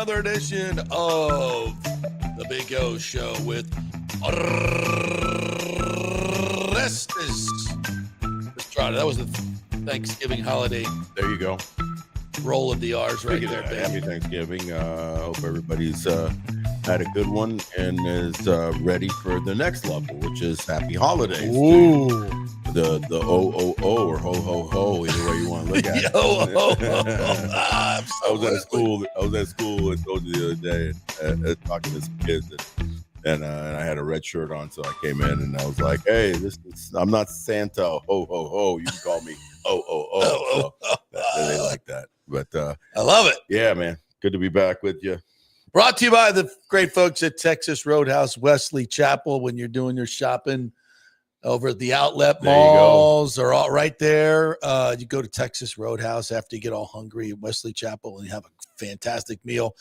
another edition of the Big O Show with Orestes Destrade. That was the Thanksgiving holiday. There you go. Roll of the R's right there, baby. Happy Thanksgiving. Hope everybody's had a good one and is ready for the next level, which is happy holidays. Ooh. The O or ho ho ho, either way you want to look at it. I was at school. I told you the other day, talking to some kids, and I had a red shirt on, so I came in and I was like, "Hey, I'm not Santa. Ho ho ho. You can call me O." So they like that, but I love it. Yeah, man, good to be back with you. Brought to you by the great folks at Texas Roadhouse, Wesley Chapel. When you're doing your shopping over at the outlet malls, they're all right there. You go to Texas Roadhouse after you get all hungry at Wesley Chapel and you have a fantastic meal.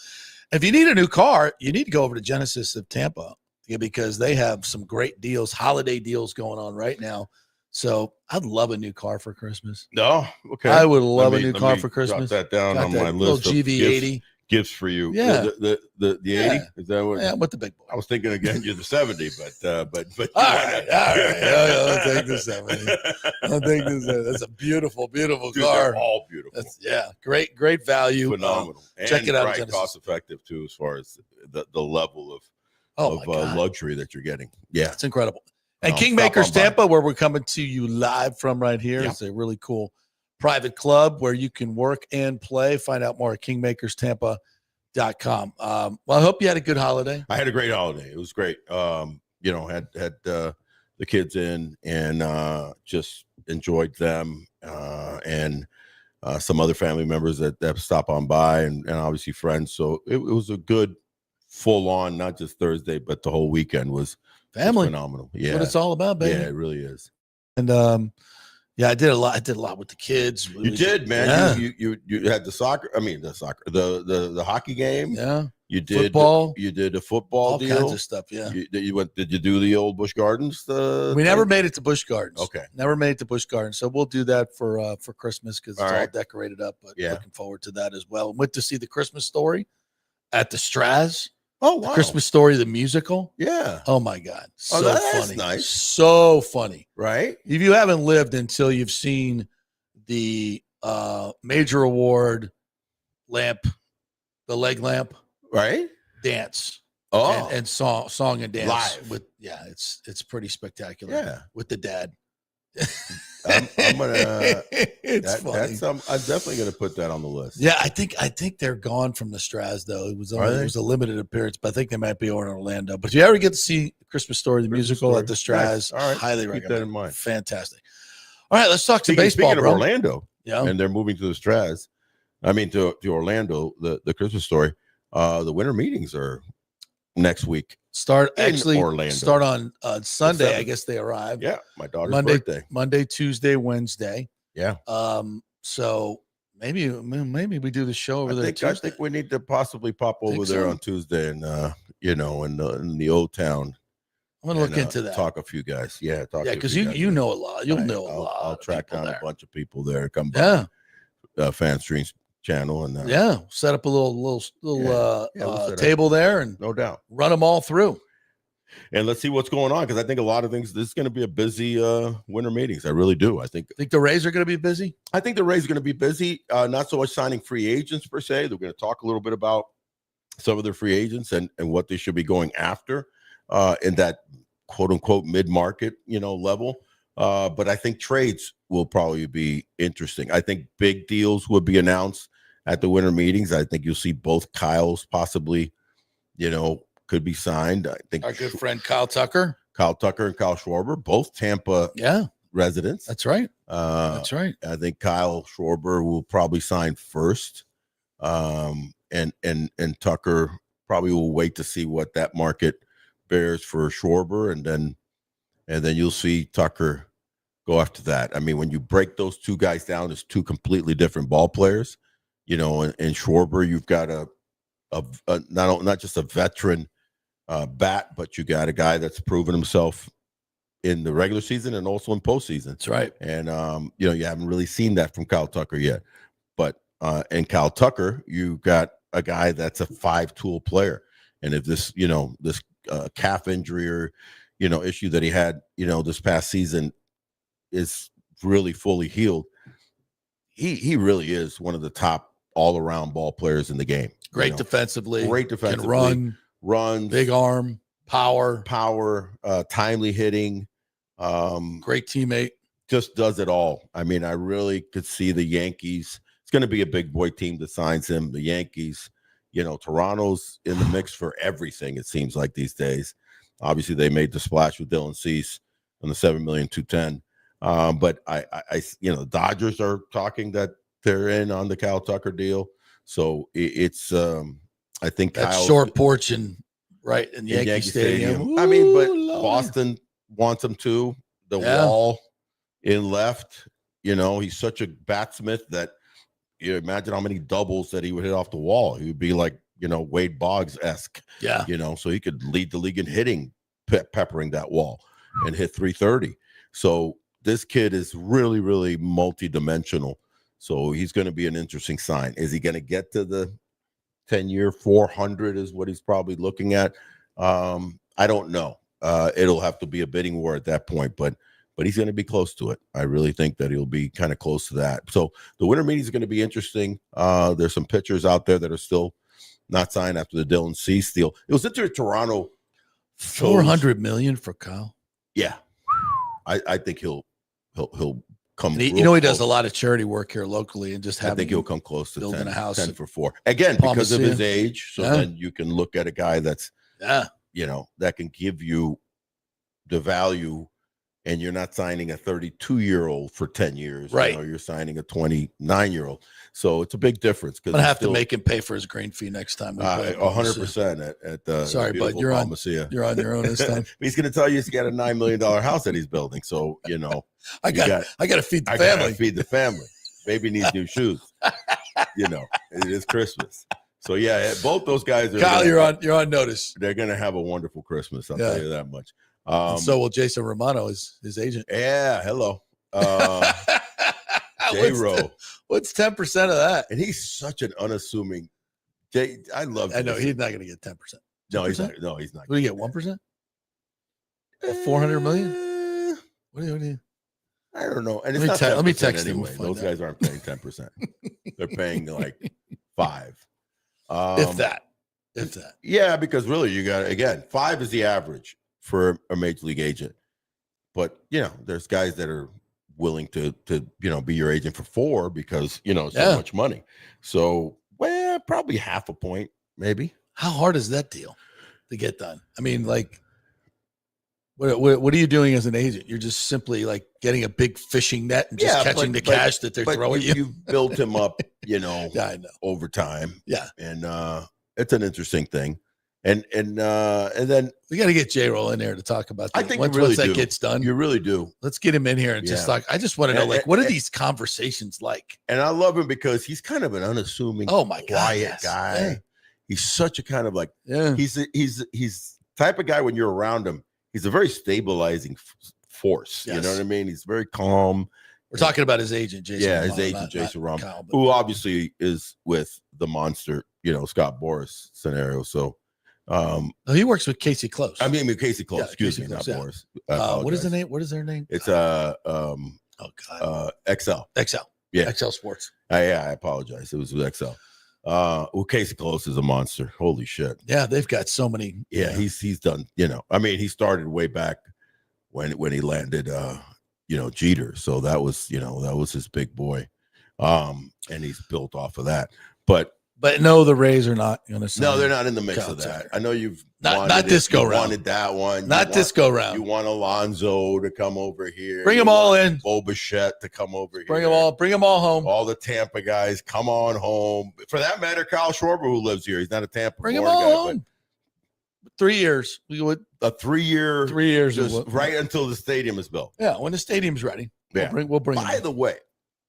If you need a new car, you need to go over to Genesis of Tampa because they have some great deals, holiday deals going on right now. So I'd love a new car for Christmas. No, okay. I would love a new car for Christmas. Drop that down on my list. Little GV80 gifts for you. Yeah, the 80. Is that what? Yeah, with the big boy. I was thinking again. You're the 70, but all right. I'll take the 70. That's a beautiful Dude, car. They're all beautiful. Great value. Phenomenal. Check it out. Right, cost effective too, as far as the level of luxury that you're getting. Yeah, it's incredible. And Kingmakers Tampa, where we're coming to you live from right here, is a really cool private club where you can work and play. Find out more at kingmakerstanpa.com. Well, I hope you had a good holiday. I had a great holiday. It was great. Had the kids in and just enjoyed them and some other family members that stopped on by and obviously friends. So it was a good full on, not just Thursday, but the whole weekend was family. Phenomenal. Yeah. That's what it's all about, baby. Yeah, it really is. And I did a lot. I did a lot with the kids. Really you did, man. Yeah. You had the hockey game. Yeah. You did football. You did a football all deal. Kinds of stuff. Yeah. Did you do the old Busch Gardens? We never made it to Busch Gardens. Okay. Never made it to Busch Gardens. So we'll do that for Christmas because it's all decorated up. But looking forward to that as well. Went to see the Christmas Story at the Straz. Oh, wow. The Christmas Story, the musical. Yeah. Oh, my God. So that's funny. Nice. So funny. Right? If you haven't lived until you've seen the major award lamp, the leg lamp. Right? Dance. Oh. And song and dance. Live. It's pretty spectacular. Yeah. With the dad. I'm gonna. It's funny. I'm definitely gonna put that on the list. Yeah, I think they're gone from the Straz though. It was a limited appearance, but I think they might be over in Orlando. But if you ever get to see Christmas Story, the musical at the Straz, highly recommend. Keep that in mind. Fantastic. All right, let's talk some baseball. Speaking of Orlando, yeah, and they're moving to the Straz. I mean to Orlando. The Christmas Story. The winter meetings are next week. Start on Sunday. I guess they arrive. Yeah, my daughter's birthday. Monday, Tuesday, Wednesday. Yeah. So maybe we do the show over there. I think we need to possibly pop over there on Tuesday and in the old town. I'm gonna look into that. Talk a few guys. Yeah, because you know a lot. You'll know a lot. I'll track down a bunch of people there. Come by. Fan Streams channel and set up a little table there and no doubt run them all through and let's see what's going on because I think a lot of things. This is going to be a busy winter meetings. I really do. I think the Rays are going to be busy. I think the Rays are going to be busy. Not so much signing free agents per se. They're going to talk a little bit about some of their free agents and what they should be going after in that quote unquote mid-market level. But I think trades will probably be interesting. I think big deals would be announced at the winter meetings. I think you'll see both Kyles possibly, could be signed. I think our good friend Kyle Tucker and Kyle Schwarber, both Tampa residents. That's right. That's right. I think Kyle Schwarber will probably sign first. And Tucker probably will wait to see what that market bears for Schwarber. And then you'll see Tucker go after that. I mean, when you break those two guys down as two completely different ball players, and Schwarber, you've got not just a veteran bat, but you got a guy that's proven himself in the regular season and also in postseason. That's right. And you haven't really seen that from Kyle Tucker yet. But and Kyle Tucker, you got a guy that's a 5-tool player. And if this, this calf injury or, issue that he had, this past season is really fully healed, he really is one of the top all-around ball players in the game. Great defensively. Can runs, big arm, power, timely hitting. Great teammate. Just does it all. I mean, I really could see the Yankees. It's going to be a big boy team that signs him. The Yankees, Toronto's in the mix for everything, it seems like these days. Obviously, they made the splash with Dylan Cease on the $7,210,000. But I the Dodgers are talking that they're in on the Kyle Tucker deal. So it's I think that Kyle's short porch in Yankee Stadium. Ooh, I mean, but Boston wants him too. The wall in left, he's such a batsmith that you imagine how many doubles that he would hit off the wall. He would be like, Wade Boggs-esque. Yeah. So he could lead the league in hitting, peppering that wall and hit 330. So this kid is really, really multidimensional. So he's going to be an interesting sign. Is he going to get to the 10-year 400 is what he's probably looking at? I don't know. It'll have to be a bidding war at that point, but he's going to be close to it. I really think that he'll be kind of close to that. So the winter meeting is going to be interesting. There's some pitchers out there that are still not signed after the Dylan Cease deal. It was interesting. Toronto $400 million for Kyle. Yeah, I think he'll come. He does a lot of charity work here locally, and just I think he'll come close to building 10, a house 10 for 4 again because of his age. So then you can look at a guy that's that can give you the value. And you're not signing a 32-year-old for 10 years. Right. You're signing a 29-year-old. So it's a big difference. I'm going to have to make him pay for his green fee next time. 100% at the Sorry, but you're on your own this time. He's going to tell you he's got a $9 million house that he's building. So, I got to feed the family. I got to feed the family. Baby needs new shoes. It is Christmas. So, yeah, both those guys are. Kyle, you're on notice. They're going to have a wonderful Christmas. I'll tell you that much. And so will Jason Romano, his agent. Yeah, hello. J-Ro. What's 10% of that? And he's such an unassuming. I love. I know he's not going to get 10%. No, he's not. No, he's not. What do you get? 1%? 400 million? What do you? I don't know. And let me text him. Anyway. Those guys aren't paying 10%. They're paying like 5%. If that. Yeah, because really, you got 5 is the average for a major league agent. But there's guys that are willing to be your agent for 4 because so much money. So probably half a point, maybe. How hard is that deal to get done? I mean, like, what are you doing as an agent? You're just simply like getting a big fishing net and just catching the cash that they're throwing you. You've built him up, I know. over time. Yeah, and it's an interesting thing. And then we got to get J-Roll in there to talk about that. I think once that gets done, you really do. Let's get him in here and just talk. I just want to know, what are these conversations like? And I love him because he's kind of an unassuming, quiet guy. Yeah. He's such a kind of like, he's type of guy when you're around him. He's a very stabilizing force. Yes. You know what I mean? He's very calm. We're talking about his agent, Jason. Yeah, his agent, Jason Romano, who obviously is with the monster, Scott Boras scenario. So. He works with Casey Close. I mean, with Casey Close. Excuse me, not Boris. What is the name? What is their name? It's XL. Yeah, XL Sports. I apologize. It was with XL. Casey Close is a monster. Holy shit. Yeah, they've got so many. Yeah, he's done. I mean, he started way back when he landed. Jeter. So that was his big boy. And he's built off of that. But no, the Rays are not going to. No, they're not in the mix of that. I know you've not this go round. Wanted that one. This go round. You want Alonso to come over here. Bring them all in. Bo Bichette to come over here. Bring them all home. All the Tampa guys, come on home. For that matter, Kyle Schwarber, who lives here, he's not a Tampa. Bring them all home. 3 years. We would a 3-year. 3 years, just right until the stadium is built. Yeah, when the stadium's ready, we'll bring. By the way,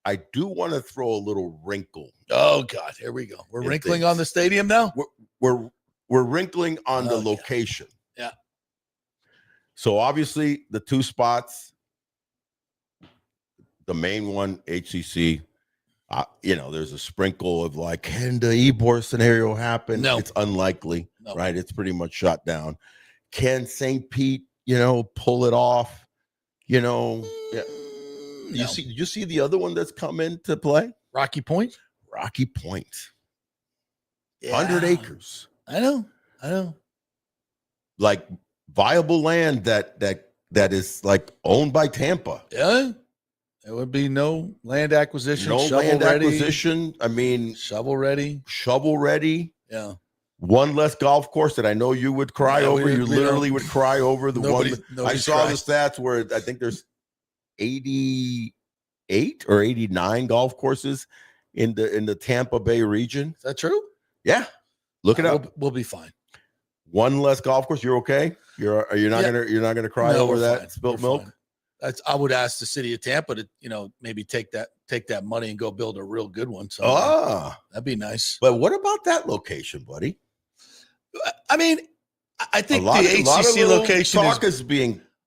I do want to throw a little wrinkle. Oh God, here we go. We're wrinkling on the stadium now. We're wrinkling on the location. Yeah. So obviously the 2 spots, the main one, HCC. there's a sprinkle of like, can the Ybor scenario happen? No. It's unlikely, No. right? It's pretty much shut down. Can St. Pete, pull it off? Yeah. No. You see the other one that's come into play? Rocky Point. Yeah. 100 acres. I know. Like viable land that is like owned by Tampa. Yeah. There would be no land acquisition. No land acquisition. I mean, shovel ready. Yeah. One less golf course that I know you would cry over. You literally would cry over the one. I saw the stats where I think there's 88 or 89 golf courses in the Tampa Bay region. Is that true? Yeah. Look it up. We'll be fine. One less golf course. You're okay? You're not gonna cry over that spilt milk? Fine. I would ask the city of Tampa to, maybe take that money and go build a real good one. So that'd be nice. But what about that location, buddy? I mean, I think the HCC location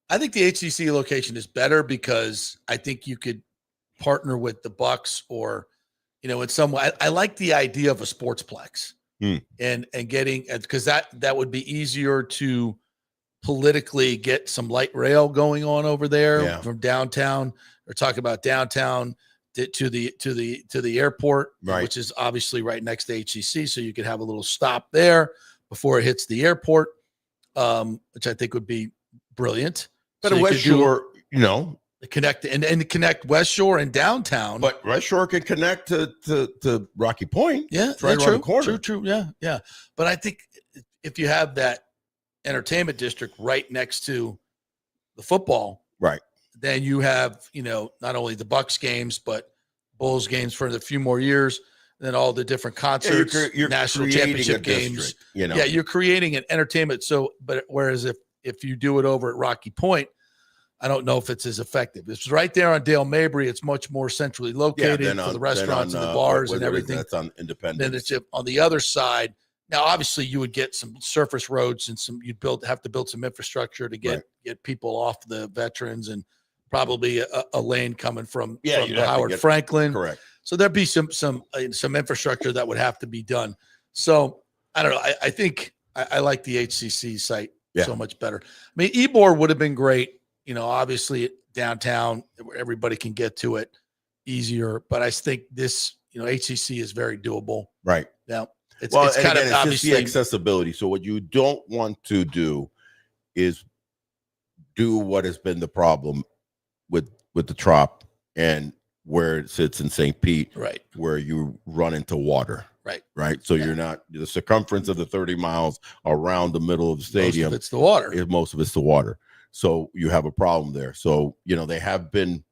I think the HCC location is better because I think you could partner with the Bucks or, in some way. I like the idea of a sportsplex and getting, because that would be easier to politically get some light rail going on over there from downtown, or talk about downtown to the airport, which is obviously right next to HCC. So you could have a little stop there before it hits the airport, which I think would be brilliant. But so West Shore, connect and connect West Shore and downtown. But West Shore can connect to Rocky Point. Yeah, it's right around the corner. True. Yeah. But I think if you have that entertainment district right next to the football, right, then you have not only the Bucks games but Bulls games for a few more years, then all the different concerts, you're national championship games. You're creating an entertainment. So, but whereas if you do it over at Rocky Point, I don't know if it's as effective. It's right there on Dale Mabry. It's much more centrally located for the restaurants and the bars and everything. That's on Independence. Then it's on the other side. Now, obviously, you would get some surface roads and you'd have to build some infrastructure to get people off the veterans, and probably a lane coming from Howard Franklin. Correct. So there'd be some infrastructure that would have to be done. So I don't know. I think I like the HCC site so much better. I mean, Ybor would have been great. Obviously downtown, everybody can get to it easier. But I think this, HCC is very doable. Right. Now, it's obviously just the accessibility. So what you don't want to do is do what has been the problem with the Trop and where it sits in St. Pete, right, where you run into water. Right. So you're not, the circumference of the 30 miles around the middle of the stadium. Most of it's the water. Most of it's the water. So you have a problem there. So, they have been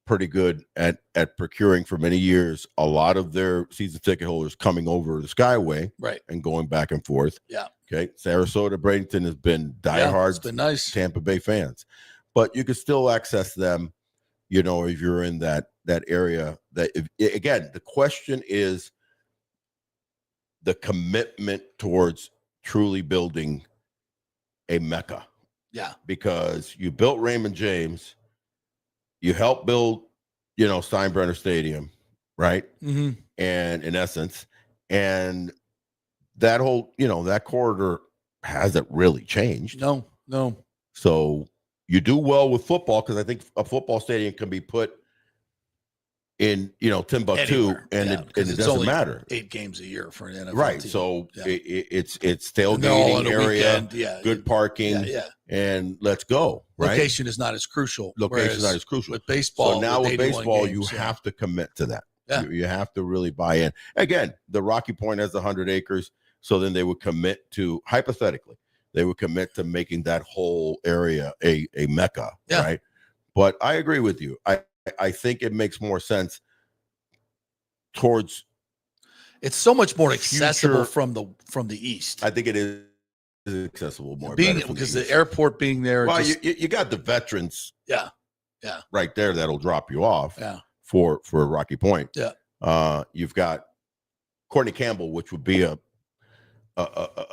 pretty good at procuring for many years a lot of their season ticket holders coming over the Skyway, right, and going back and forth. Yeah. Okay. Sarasota, Bradenton has been diehard. It's been nice. Tampa Bay fans, but you can still access them, if you're in that area. Again, the question is the commitment towards truly building a Mecca. Yeah. Because you built Raymond James, you helped build, Steinbrenner Stadium, right? Mm-hmm. And in essence, and that whole, that corridor hasn't really changed. No. So you do well with football, because I think a football stadium can be put in, Timbuktu, anywhere. And it doesn't matter. 8 games a year for an NFL right. team. So it's tailgating area, good parking, and let's go. Right. Location is not as crucial. With baseball. So now with baseball, you have to commit to that. Yeah. You have to really buy in. Again, the Rocky Point has 100 acres. So then they would commit to, hypothetically, making that whole area a Mecca. Yeah. Right. But I agree with you. I think it makes more sense towards. It's so much more accessible from the east. I think it is accessible more because the airport being there. Well, you got the veterans. Yeah. Right there, that'll drop you off. Yeah. For Rocky Point. Yeah. You've got Courtney Campbell, which would be a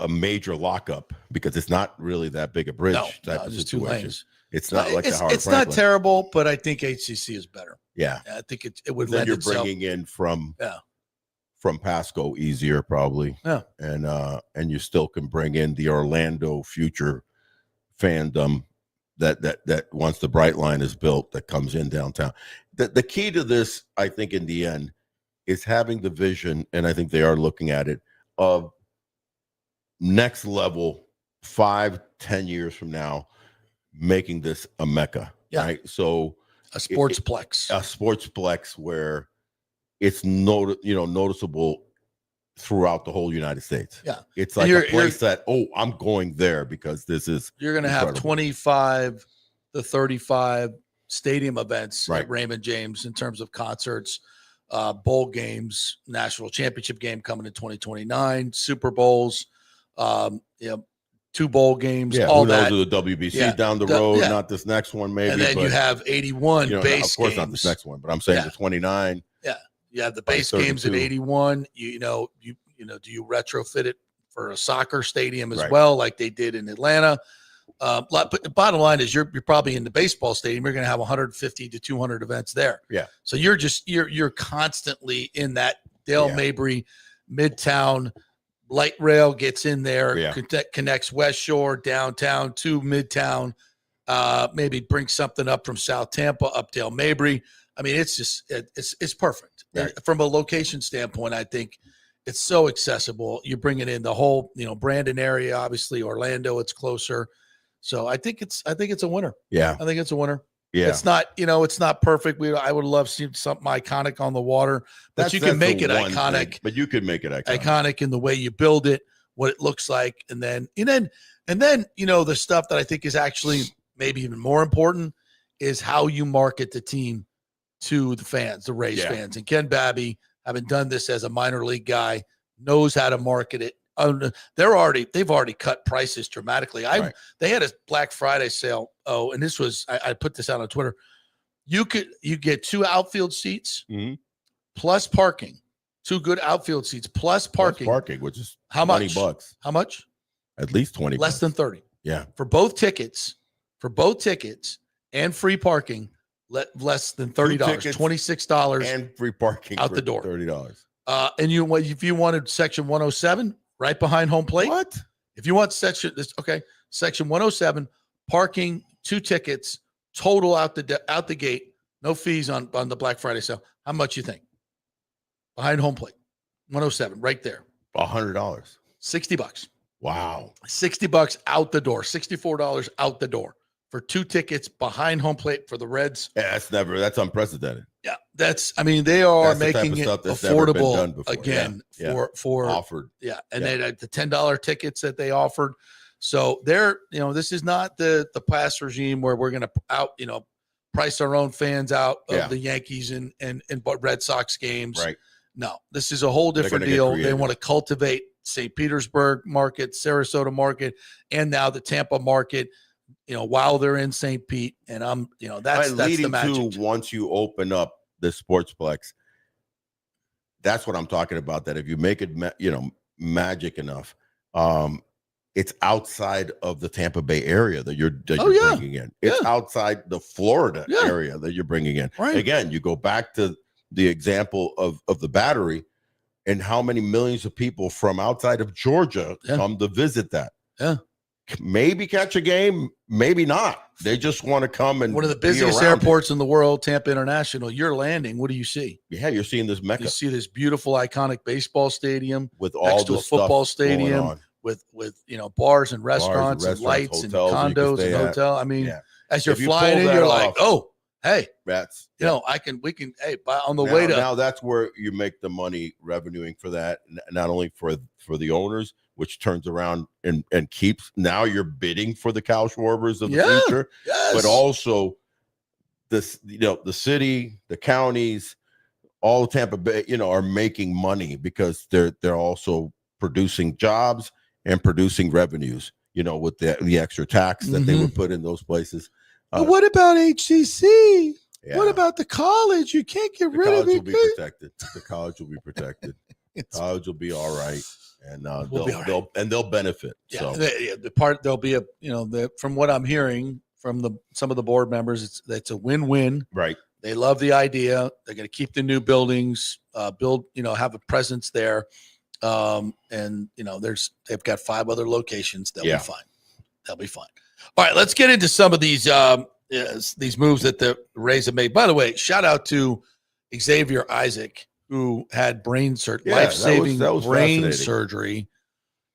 major lockup because it's not really that big a bridge type of situation. It's not like the Howard it's Franklin. not terrible, but I think HCC is better. Yeah, I think it would then lend you're itself. bringing in from Pasco easier probably. Yeah, and you still can bring in the Orlando future fandom that once the Bright Line is built that comes in downtown. The key to this, I think, in the end, is having the vision, and I think they are looking at it, of next level 5-10 years from now, making this a mecca. Yeah. Right. So a sportsplex. A sportsplex where it's noticeable throughout the whole United States. Yeah. It's like a place that, I'm going there because this is you're gonna have 25 to 35 stadium events at Raymond James in terms of concerts, bowl games, national championship game coming in 2029, Super Bowls, 2 bowl games, all who knows that. The WBC down the road, not this next one, maybe. And then you have 81 base of course games. Not this next one, but I'm saying the 29. Yeah, you have the base games at 81. Do you retrofit it for a soccer stadium as well, like they did in Atlanta? But the bottom line is you're probably in the baseball stadium. You're going to have 150 to 200 events there. Yeah. So you're constantly in that Dale Mabry, Midtown. Light rail gets in there, connects West Shore, downtown to Midtown, maybe bring something up from South Tampa, up Dale Mabry. I mean, it's just it's perfect. Right. From a location standpoint, I think it's so accessible. You're bringing in the whole, Brandon area, obviously Orlando, it's closer. So I think it's a winner. Yeah. I think it's a winner. Yeah. It's not, it's not perfect. I would love to see something iconic on the water, but you can make it iconic. But you could make it iconic in the way you build it, what it looks like. And then, the stuff that I think is actually maybe even more important is how you market the team to the fans, the Rays fans. And Ken Babby, having done this as a minor league guy, knows how to market it. They've already cut prices dramatically. They had a Black Friday sale. Oh, and this was, I put this out on Twitter. You get 2 outfield seats plus parking, 2 good outfield seats plus parking. Which is how much? $20. How much? At least 20. Less than 30. Yeah. For both tickets and free parking, less than $30, $26 and free parking out the door. $30. And if you wanted section 107 right behind home plate, what? If you want section 107 parking, 2 tickets total out the gate, no fees on the Black Friday sale. How much you think? Behind home plate, 107 right there. $100. $60. Wow. $60 out the door. $64 out the door for 2 tickets behind home plate for the Reds. Yeah, that's unprecedented. Yeah, they are making it affordable again for offered. Yeah, and they had the $10 tickets that they offered. So this is not the past regime where we're going to price our own fans out of the Yankees and Red Sox games. Right. No, this is a whole different deal. They want to cultivate St. Petersburg market, Sarasota market, and now the Tampa market. While they're in St. Pete, and that's the magic. Once you open up the sportsplex, that's what I'm talking about. That if you make it, magic enough, it's outside of the Tampa Bay area that you're bringing in. It's outside the Florida area that you're bringing in. Right. Again, you go back to the example of the Battery, and how many millions of people from outside of Georgia come to visit that. Yeah. Maybe catch a game, maybe not. They just want to come and one of the busiest airports in the world, Tampa International. You're landing. What do you see? Yeah, you're seeing this mecca. You see this beautiful, iconic baseball stadium with next to a football stadium with bars and restaurants and lights and condos and hotel. I mean, as you're flying in, you're like, oh, hey, that's we can on the way to now. That's where you make the money revenuing for that, not only for the owners, which turns around and keeps. Now you're bidding for the Kyle Schwarbers of the future, but also this, the city, the counties, all of Tampa Bay, are making money because they're also producing jobs and producing revenues, with the extra tax that they would put in those places. But what about HCC? Yeah. What about the college? You can't get rid of it. The college will be protected. College will be all right. And they'll benefit. Yeah, the part there'll be from what I'm hearing from some of the board members. It's a win-win. Right. They love the idea. They're going to keep the new buildings, build, have a presence there. And they've got 5 other locations. They'll be fine. They'll be fine. All right, let's get into some of these moves that the Rays have made. By the way, shout out to Xavier Isaac, who had life-saving brain surgery,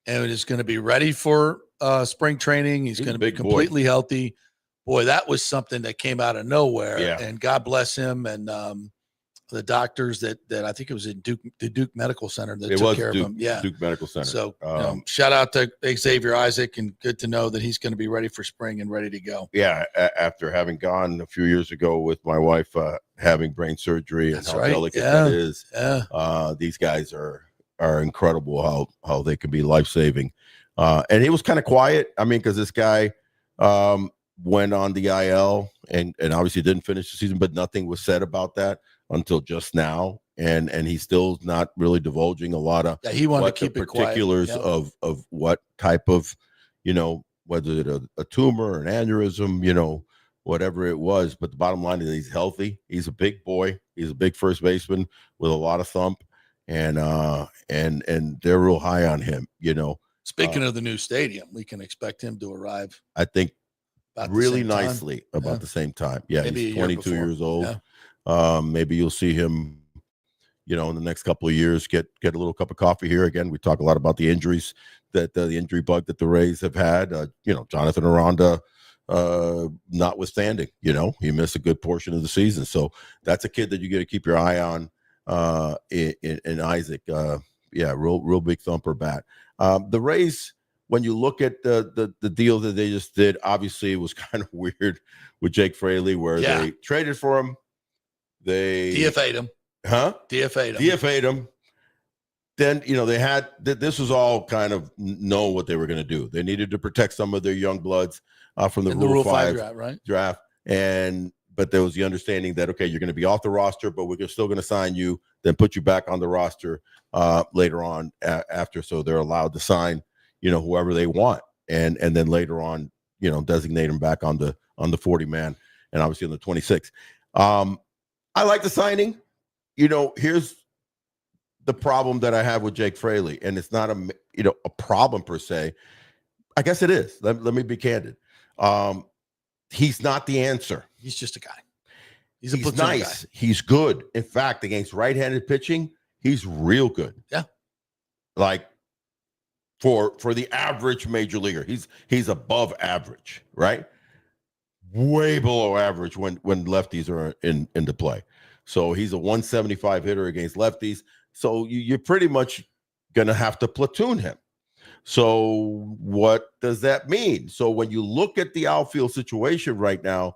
and is going to be ready for spring training. He's going to be completely healthy. Boy, that was something that came out of nowhere, and God bless him and the doctors that I think it was in the Duke Medical Center that took care of him. Yeah, Duke Medical Center. So shout out to Xavier Isaac, and good to know that he's going to be ready for spring and ready to go. Yeah, after having gone a few years ago with my wife having brain surgery and how delicate that is. Yeah. These guys are incredible how they can be life-saving. And he was kind of quiet. I mean, because this guy went on the IL and obviously didn't finish the season, but nothing was said about that until just now. And he's still not really divulging a lot of he wanted to keep the it quiet. particulars of what type of, whether it's a tumor, an aneurysm, whatever it was. But the bottom line is he's healthy. He's a big boy. He's a big first baseman with a lot of thump. And they're real high on him, Speaking of the new stadium, we can expect him to arrive. I think really nicely about the same time. Yeah, maybe he's 22 years old. Yeah. Maybe you'll see him, in the next couple of years, get a little cup of coffee here. Again, we talk a lot about the injuries that the injury bug that the Rays have had. Jonathan Aranda, notwithstanding, he missed a good portion of the season. So that's a kid that you got to keep your eye on. In Isaac, real big thumper bat. The Rays, when you look at the deal that they just did, obviously it was kind of weird with Jake Fraley, where they traded for him. They DFA'd him. DFA'd him. Then, they had this was all kind of know what they were going to do. They needed to protect some of their young bloods from the Rule 5 draft. But there was the understanding that, okay, you're going to be off the roster, but we're still going to sign you, then put you back on the roster later on after. So they're allowed to sign, whoever they want. And then later on, designate them back on the 40-man and obviously on the 26. I like the signing. Here's the problem that I have with Jake Fraley. And it's not a problem per se. I guess it is. Let me be candid. He's not the answer. He's just a guy. He's nice. Guy. He's good. In fact, against right-handed pitching, he's real good. Yeah. Like for the average major leaguer, he's above average, right? Way below average when lefties are into play. So he's a 175 hitter against lefties. So you're pretty much going to have to platoon him. So what does that mean? So when you look at the outfield situation right now,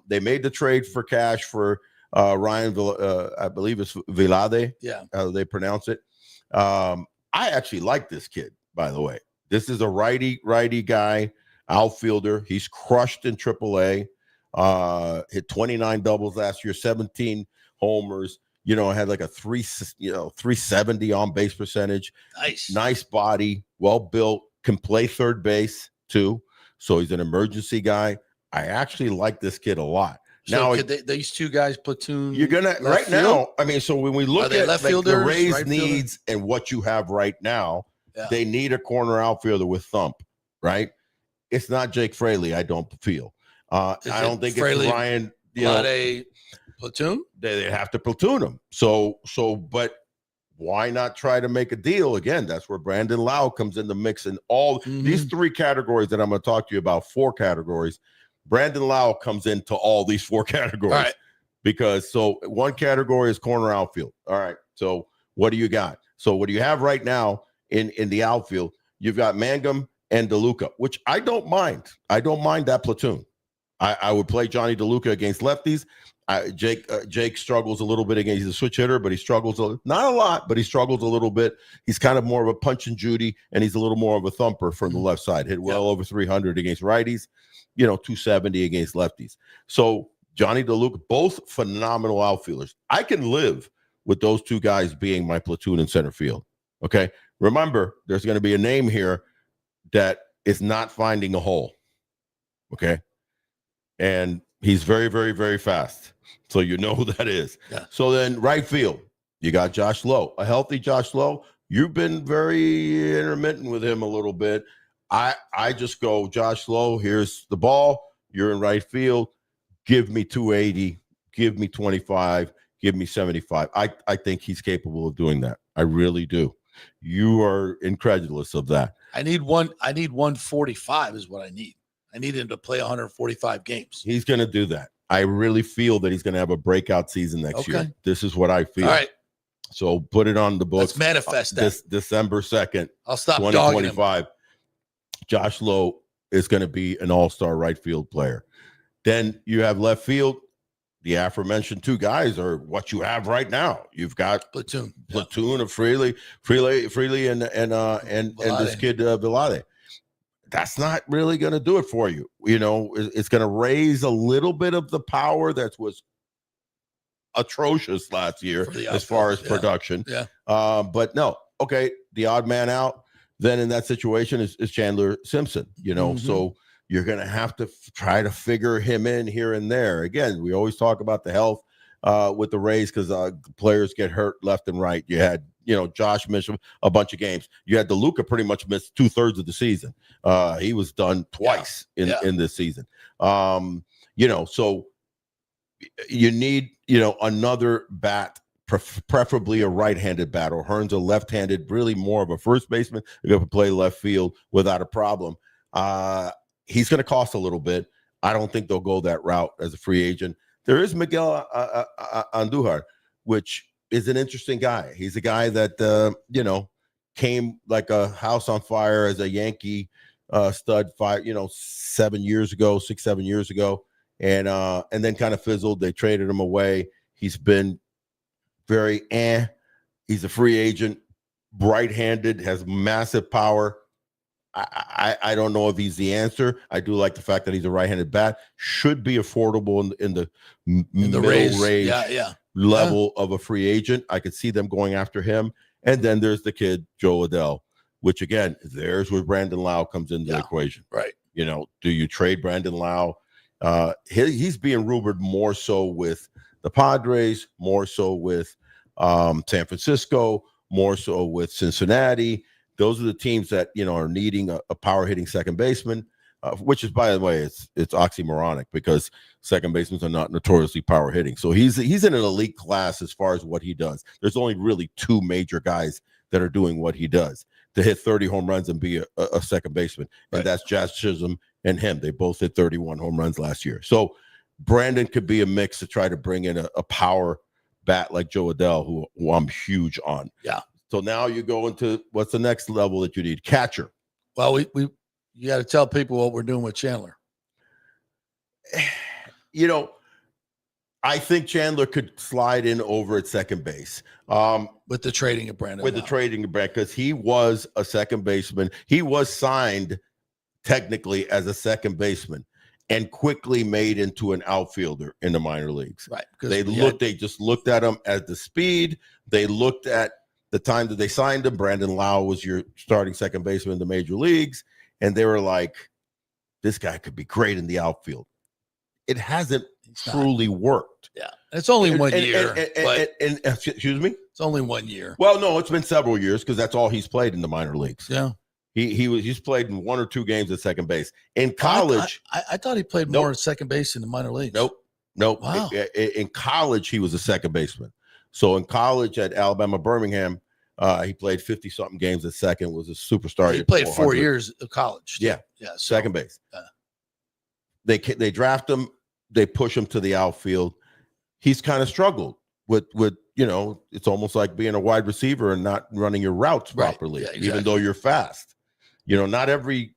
they made the trade for cash for Ryan, I believe it's Vilade. Yeah. How they pronounce it. I actually like this kid, by the way. This is a righty guy, outfielder. He's crushed in AAA. Hit 29 doubles last year, 17 homers. Had like a 370 on base percentage. Nice body, well built, can play third base too. So he's an emergency guy. I actually like this kid a lot. So now these two guys platoon. You're gonna right field? Now. I mean, so when we look at like the Rays needs and what you have right now, they need a corner outfielder with thump. Right? It's not Jake Fraley. I don't feel. I don't think Fraley, it's Ryan. A platoon? They have to platoon him. So, but why not try to make a deal again? That's where Brandon Lau comes in the mix. And all these 3 categories that I'm going to talk to you about, 4 categories. Brandon Lau comes into all these 4 categories. All right. Because one category is corner outfield. All right. So what do you got? So what do you have right now in the outfield? You've got Mangum and DeLuca, which I don't mind. I don't mind that platoon. I would play Johnny DeLuca against lefties. Jake struggles a little bit against. He's a switch hitter, but he struggles not a lot, but he struggles a little bit. He's kind of more of a punch and Judy, and he's a little more of a thumper from the left side. Hit well over 300 against righties, 270 against lefties. So Johnny DeLuca, both phenomenal outfielders. I can live with those 2 guys being my platoon in center field. Okay, remember, there's going to be a name here that is not finding a hole. Okay. and he's very, very, very fast. So you know who that is. Yeah. So then right field, you got Josh Lowe, a healthy Josh Lowe. You've been very intermittent with him a little bit. I just go, Josh Lowe, here's the ball. You're in right field. Give me 280. Give me 25. Give me 75. I think he's capable of doing that. I really do. You are incredulous of that. I need 145 is what I need. I need him to play 145 games. He's going to do that. I really feel that he's going to have a breakout season next year. This is what I feel. All right. So put it on the books. Let's manifest that. This December 2nd, I'll stop 2025. Josh Lowe is going to be an all-star right field player. Then you have left field. The aforementioned two guys are what you have right now. You've got platoon of Freely, and this kid Vilade. That's not really going to do it for you. You know, it's going to raise a little bit of the power that was atrocious last year as far as production. Yeah. But no, okay, the odd man out then in that situation is Chandler Simpson, you know, so you're going to have to try to figure him in here and there. Again, we always talk about the health with the Rays because players get hurt left and right. You had, you know, Josh missed a bunch of games. You had DeLuca pretty much missed 2/3 of the season. He was done twice in this season. You know, so you need, you know, another bat, preferably a right-handed bat. O'Hearn's a left-handed, really more of a first baseman. You're going to play left field without a problem. He's going to cost a little bit. I don't think they'll go that route as a free agent. There is Miguel Andujar, which is an interesting guy. He's a guy that, you know, came like a house on fire as a Yankee stud 7 years ago, 6-7 years ago. And then kind of fizzled. They traded him away. He's been very He's a free agent, right-handed, has massive power. I don't know if he's the answer. I do like the fact that he's a right-handed bat. Should be affordable in the middle range level of a free agent. I could see them going after him. And then there's the kid, Joe Adell, which, again, there's where Brandon Lau comes into the equation. Right. You know, do you trade Brandon Lau? He's being rumored more so with the Padres, more so with San Francisco, more so with Cincinnati. Those are the teams that, you know, are needing a power hitting second baseman, which is, by the way, it's oxymoronic because second basemen are not notoriously power hitting. So he's in an elite class as far as what he does. There's only really two major guys that are doing what he does to hit 30 home runs and be a second baseman. And that's Jazz Chisholm and him. They both hit 31 home runs last year. So Brandon could be a mix to try to bring in a power bat like Joe Adell, who I'm huge on. Yeah. So now you go into what's the next level that you need? Catcher. Well, you got to tell people what we're doing with Chandler. You know, I think Chandler could slide in over at second base. With the trading of Brandon. With the trading of Brandon, because he was a second baseman. He was signed technically as a second baseman and quickly made into an outfielder in the minor leagues. Right. They just looked at him as the speed. They looked at the time that they signed him. Brandon Lau was your starting second baseman in the major leagues. And they were like, this guy could be great in the outfield. It hasn't truly worked. Yeah. And it's only 1 year. Excuse me? It's only 1 year. Well, no, it's been several years because that's all he's played in the minor leagues. Yeah. He's played in 1 or 2 games at second base. In college. I thought he played more at second base in the minor leagues. Nope. Wow. In college, he was a second baseman. So in college at Alabama Birmingham, he played 50-something games at second, was a superstar. He played 4 years of college. Yeah. So, second base. They draft him. They push him to the outfield. He's kind of struggled with, you know, it's almost like being a wide receiver and not running your routes properly, even though you're fast. You know, not every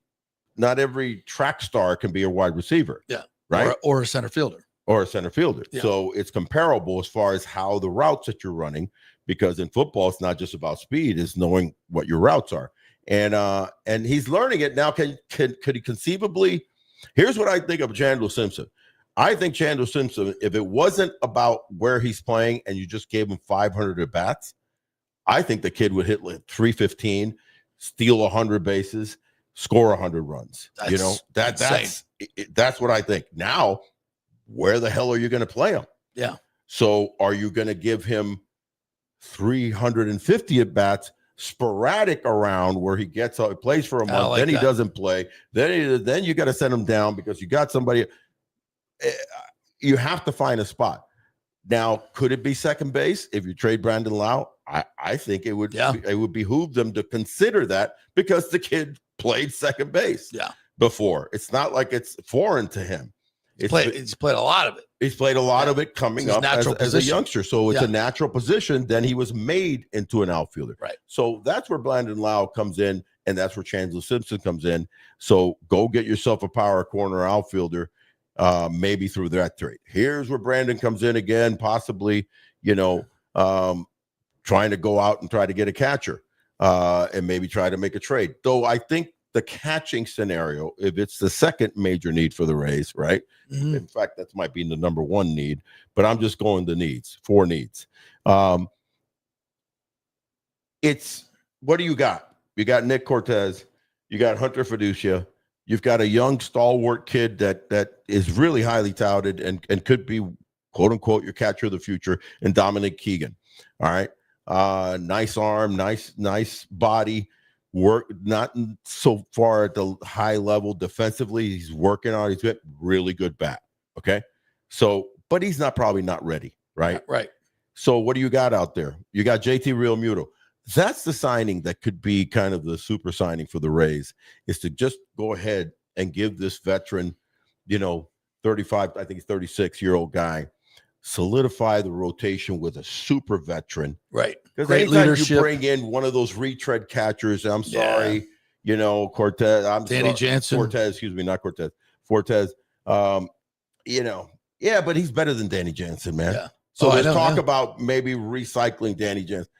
track star can be a wide receiver. Yeah. Right. Or a center fielder. Yeah. So it's comparable as far as how the routes that you're running, because in football, it's not just about speed, it's knowing what your routes are. And he's learning it now. Could he conceivably? Here's what I think of Chandler Simpson. I think Chandler Simpson, if it wasn't about where he's playing and you just gave him 500 at bats, I think the kid would hit like 315, steal 100 bases, score 100 runs. That's what I think. Now where the hell are you going to play him? Yeah. So are you going to give him 350 at bats, sporadic around where he gets out, plays for a month, like then he that. doesn't play, then you got to send him down because you got somebody. You have to find a spot. Now, could it be second base if you trade Brandon Lau? I think it would behoove them to consider that because the kid played second base before. It's not like it's foreign to him. He's played a lot of it. He's played a lot of it coming up as a youngster. So it's a natural position. Then he was made into an outfielder. Right. So that's where Brandon Lau comes in, and that's where Chandler Simpson comes in. So go get yourself a power corner outfielder, maybe through that trade. Here's where Brandon comes in again, possibly, trying to go out and try to get a catcher and maybe try to make a trade. Though I think the catching scenario, if it's the second major need for the Rays, right? Mm-hmm. In fact, that might be the number one need, but I'm just going the needs, 4 needs. It's what do you got? You got Nick Cortez, you got Hunter Fiducia, you've got a young stalwart kid that is really highly touted and could be quote unquote your catcher of the future, and Dominic Keegan. All right. Nice arm, nice body. Work not so far at the high level defensively. He's working on. He's got really good bat. Okay, so but he's probably not ready. Right. Right. So what do you got out there? You got JT Realmuto. That's the signing that could be kind of the super signing for the Rays, is to just go ahead and give this veteran, 35, I think he's 36-year-old guy, solidify the rotation with a super veteran. Right. Because great leadership. You bring in one of those retread catchers. I'm sorry, Cortez. Fortes. But he's better than Danny Jansen, man. Yeah. So there's talk about maybe recycling Danny Jansen.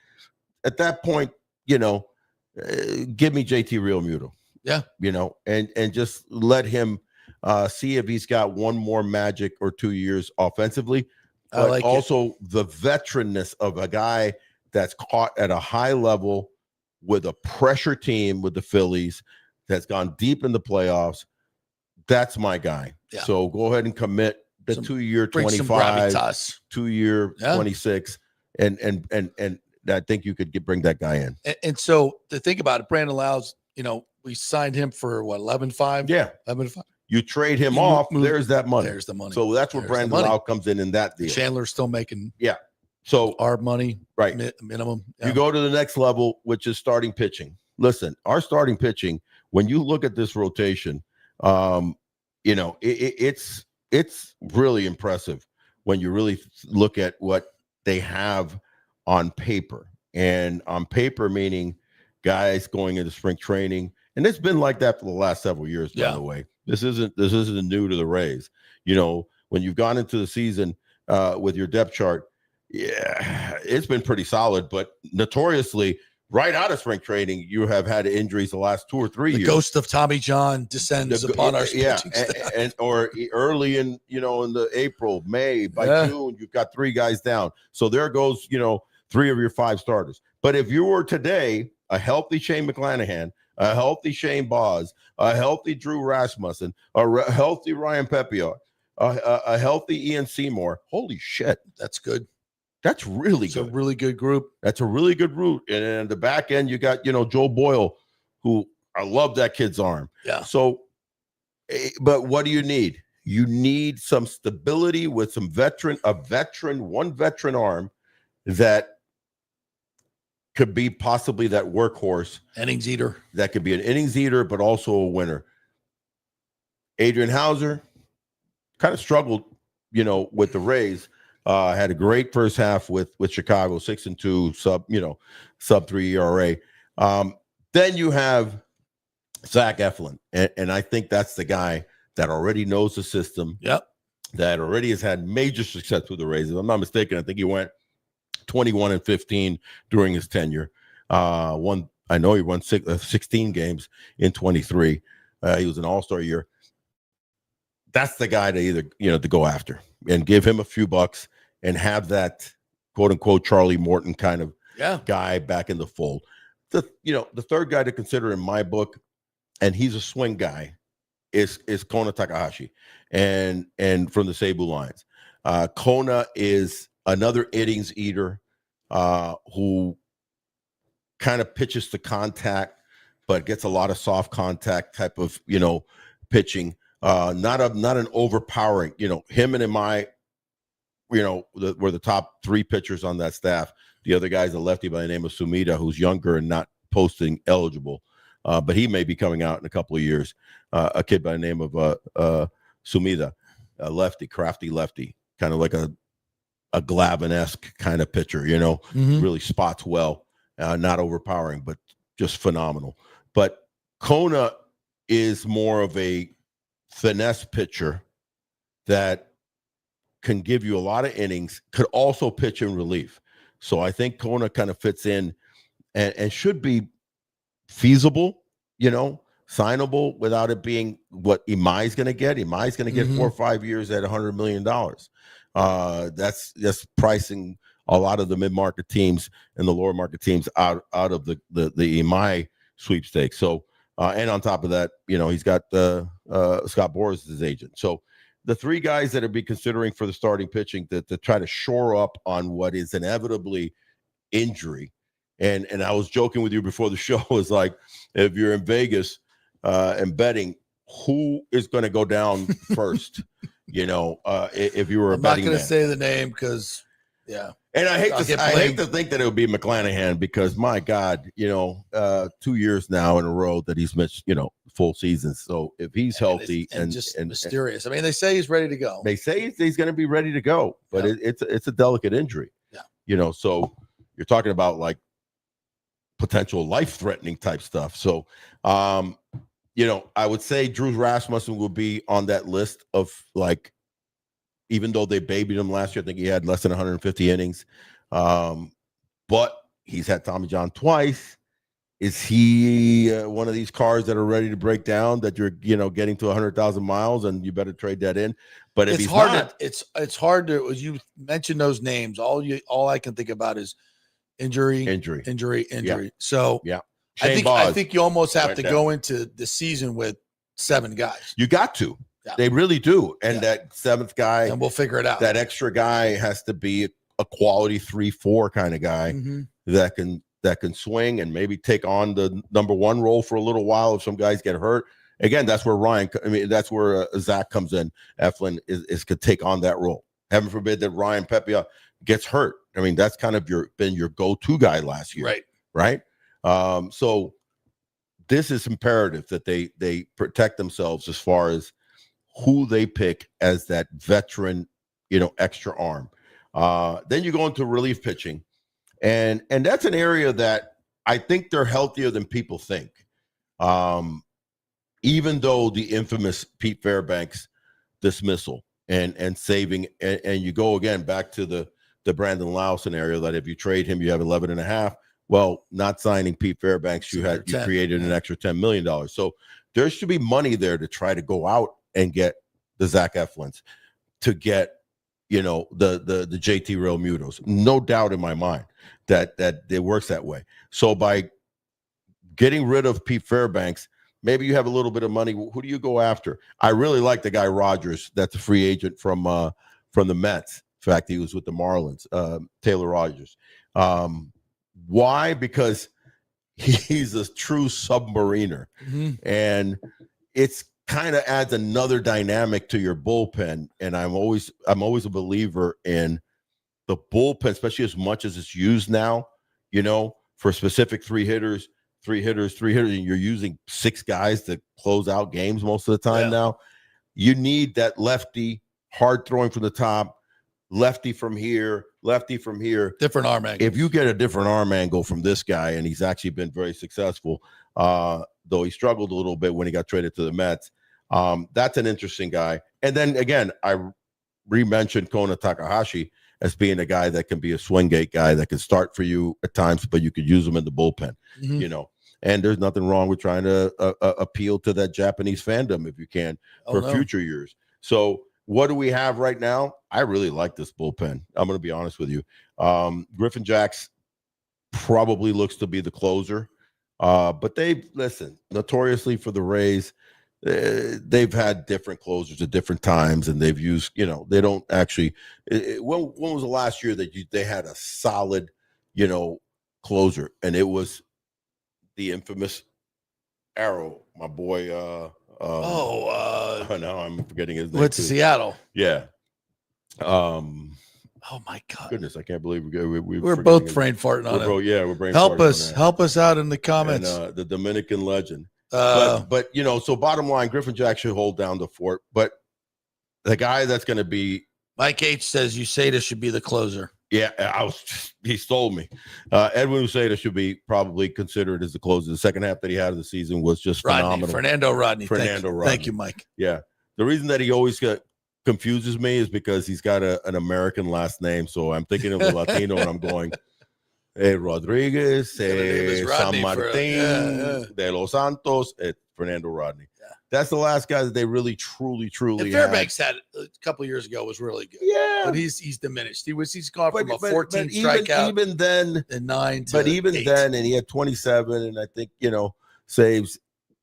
At that point, give me JT Realmuto. Yeah. And just let him see if he's got one more magic or 2 years offensively. But also the veteranness of a guy that's caught at a high level with a pressure team with the Phillies that's gone deep in the playoffs. That's my guy. Yeah. So go ahead and commit the 2-year 25, 2-year 26, and I think you could bring that guy in. And so to think about it, Brandon Lau's, we signed him for what, 11.5? Yeah. 11.5. You trade him off, there's that money. There's the money. So that's where Brandon Lau comes in that deal. Chandler's still making So our money, right? Minimum. Yeah. You go to the next level, which is starting pitching. Listen, our starting pitching, when you look at this rotation, it's really impressive when you really look at what they have on paper. And on paper, meaning guys going into spring training. And it's been like that for the last several years, by the way. This isn't new to the Rays. When you've gone into the season with your depth chart, it's been pretty solid. But notoriously, right out of spring training, you have had injuries the last 2 or 3 years. The ghost of Tommy John descends upon our pitching staff. Or early in the April, May, by June, you've got 3 guys down. So there goes 3 of your 5 starters. But if you were today a healthy Shane McClanahan, a healthy Shane Boz, a healthy Drew Rasmussen, a healthy Ryan Pepiot, a healthy Ian Seymour. Holy shit. That's good. That's really good. It's a really good group. That's a really good route. And in the back end, you got, Joe Boyle, who I love that kid's arm. Yeah. So, but what do you need? You need some stability with one veteran arm that could be possibly that workhorse. Innings eater. That could be an innings eater, but also a winner. Adrian Hauser kind of struggled, with the Rays. Had a great first half with Chicago, 6-2, sub 3 ERA. Then you have Zach Eflin, and I think that's the guy that already knows the system. Yep. That already has had major success with the Rays. If I'm not mistaken, I think he went 21-15 during his tenure. I know he won 16 games in 23. He was an all-star year. That's the guy to either, to go after and give him a few bucks and have that quote unquote Charlie Morton kind of guy back in the fold. The third guy to consider in my book, and he's a swing guy, is Kona Takahashi, and from the Seibu Lions. Kona is another innings eater who kind of pitches to contact, but gets a lot of soft contact type of pitching. Not an overpowering. Him and Imai, were the top 3 pitchers on that staff. The other guy's a lefty by the name of Sumida, who's younger and not posting eligible, but he may be coming out in a couple of years. A kid by the name of Sumida, a lefty, crafty lefty, kind of like a Glavine-esque kind of pitcher, really spots well, not overpowering, but just phenomenal. But Kona is more of a finesse pitcher that can give you a lot of innings, could also pitch in relief. So I think Kona kind of fits in and should be feasible, signable without it being what Imai's going to get. Imai's going to get 4 or 5 years at $100 million. That's pricing a lot of the mid-market teams and the lower market teams out of the Imai sweepstakes. So, and on top of that, he's got Scott Boras as his agent. So the 3 guys that are be considering for the starting pitching to try to shore up on what is inevitably injury. And I was joking with you before the show, is like, if you're in Vegas and betting, who is going to go down first? If you were I'm not going to say the name because, yeah. And I hate to think that it would be McClanahan because, my God, 2 years now in a row that he's missed, full seasons. So if he's healthy and just mysterious. I mean, they say he's ready to go. They say he's going to be ready to go, but it's a delicate injury. Yeah. So you're talking about like potential life-threatening type stuff. So, I would say Drew Rasmussen will be on that list of, like, even though they babied him last year, I think he had less than 150 innings. But he's had Tommy John twice. Is he one of these cars that are ready to break down, that you're, getting to 100,000 miles and you better trade that in? But if he's not, it's hard to, as you mentioned those names, all I can think about is injury. Yeah. So yeah. I think you almost have to go into the season with 7 guys. You got to. Yeah. They really do. And that 7th guy, and we'll figure it out. That extra guy has to be a quality 3-4 kind of guy that can swing and maybe take on the number 1 role for a little while if some guys get hurt. Again, that's where that's where Zach comes in. Eflin is could take on that role. Heaven forbid that Ryan Pepia gets hurt. I mean, that's kind of been your go-to guy last year. Right. So this is imperative that they protect themselves as far as who they pick as that veteran, extra arm. Then you go into relief pitching, and that's an area that I think they're healthier than people think. Even though the infamous Pete Fairbanks dismissal and saving, and you go again back to the Brandon Lau scenario, that if you trade him, you have 11.5. Well, not signing Pete Fairbanks, you created an extra $10 million. So there should be money there to try to go out and get the Zach Eflins, to get, the JT Real Mutos. No doubt in my mind that it works that way. So by getting rid of Pete Fairbanks, maybe you have a little bit of money. Who do you go after? I really like the guy Rogers. That's a free agent from the Mets. In fact, he was with the Marlins, Taylor Rogers. Why? Because he's a true submariner, and it's kind of adds another dynamic to your bullpen. And I'm always a believer in the bullpen, especially as much as it's used now. For specific three hitters, and you're using 6 guys to close out games most of the time now. You need that lefty, hard throwing from the top, lefty from here, different arm angle. If you get a different arm angle from this guy, and he's actually been very successful, though he struggled a little bit when he got traded to the Mets, that's an interesting guy. And then again, I re-mentioned Kona Takahashi as being a guy that can be a swing gate guy that can start for you at times, but you could use him in the bullpen, and there's nothing wrong with trying to appeal to that Japanese fandom if you can for future years. So what do we have right now? I really like this bullpen. I'm going to be honest with you. Griffin Jacks probably looks to be the closer, but notoriously for the Rays, they've had different closers at different times, and they've used, they don't actually. When was the last year that they had a solid, closer, and it was the infamous Arrow, my boy. Now I'm forgetting his name. Went to Seattle. Yeah. Oh my God! Goodness, I can't believe we're both brain farting on it. We're brain help farting. Help us out in the comments. And, the Dominican legend. But so bottom line, Griffin Jack should hold down the fort. But the guy that's going to be Mike H says Uceda should be the closer. Yeah, he stole me. Edwin Uceda should be probably considered as the closer. The second half that he had of the season was just phenomenal. Fernando Rodney. Thank you, Mike. Yeah. The reason that he always confuses me is because he's got an American last name. So I'm thinking of a Latino and I'm going, hey, Rodriguez, San Martin, de los Santos, Fernando Rodney. Yeah. That's the last guy that they really, truly and Fairbanks had a couple years ago was really good. Yeah. But he's diminished. He's gone from a 14 strikeout even then, and 9 to But even 8. then, and he had 27 and I think, saves,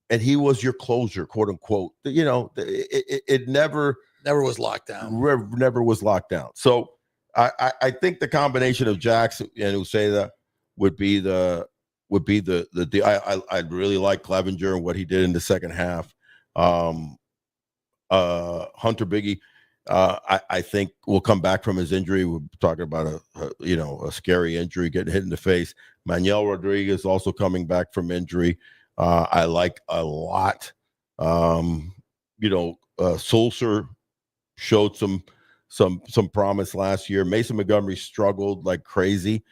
and he was your closer, quote unquote. It never was locked down. Never was locked down. So I think the combination of Jackson and Uceda would be the I really like Clevenger and what he did in the second half. Hunter Biggie, I think will come back from his injury. We're talking about a scary injury, getting hit in the face. Manuel Rodriguez also coming back from injury. I like a lot. Sulcer showed some promise last year. Mason Montgomery struggled like crazy,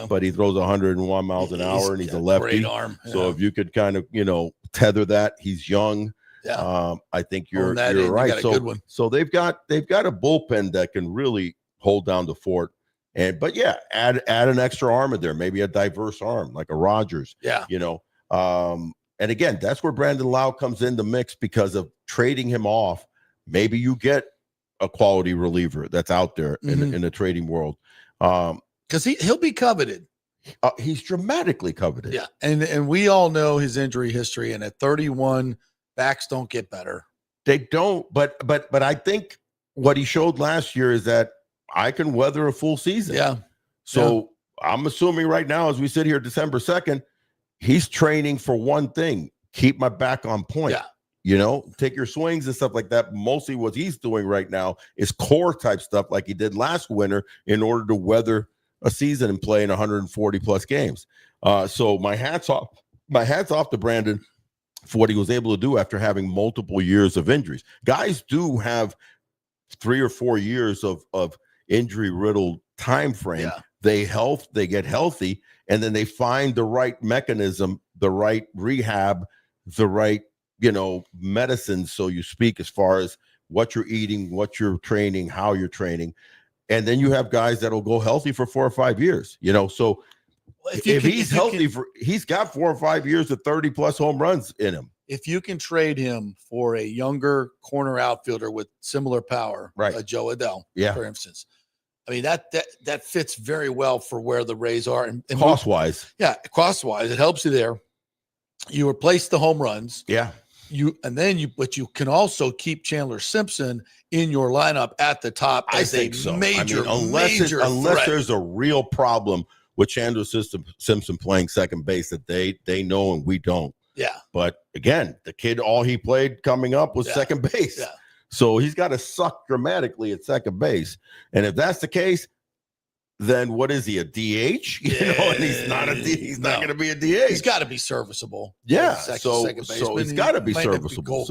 but he throws 101 miles an hour and he's a lefty. Great arm. Yeah. So if you could kind of tether that, he's young. Yeah. I think you're right. So they've got a bullpen that can really hold down the fort. But add an extra arm in there, maybe a diverse arm like a Rogers. Yeah. And again, that's where Brandon Lau comes in the mix because of trading him off. Maybe you get a quality reliever that's out there in the trading world. Because he'll be coveted. He's dramatically coveted. Yeah. And we all know his injury history. And at 31, backs don't get better. They don't. But I think what he showed last year is that I can weather a full season. Yeah. So I'm assuming right now, as we sit here December 2nd, he's training for one thing: keep my back on point. Yeah. Take your swings and stuff like that. Mostly what he's doing right now is core type stuff like he did last winter in order to weather a season and play in 140 plus games. So my hat's off to Brandon for what he was able to do after having multiple years of injuries. Guys do have 3 or 4 years of injury riddled time frame. Yeah. They get healthy, and then they find the right mechanism, the right rehab, the right medicine, so you speak, as far as what you're eating, what you're training, how you're training. And then you have guys that'll go healthy for 4 or 5 years, so if he's healthy, he's got 4 or 5 years of 30 plus home runs in him. If you can trade him for a younger corner outfielder with similar power, right, Joe Adell, for instance, I mean, that fits very well for where the Rays are. And cost-wise. Cost-wise, it helps you there. You replace the home runs. Yeah. But you can also keep Chandler Simpson in your lineup at the top as a major, unless there's a real problem with Chandler Simpson playing second base that they know and we don't. Yeah. But again, the kid, all he played coming up was second base. Yeah. So he's got to suck dramatically at second base. And if that's the case, then what is he, a DH? And he's not going to be a DH. He's got to be serviceable. Yeah. So he's got to be serviceable.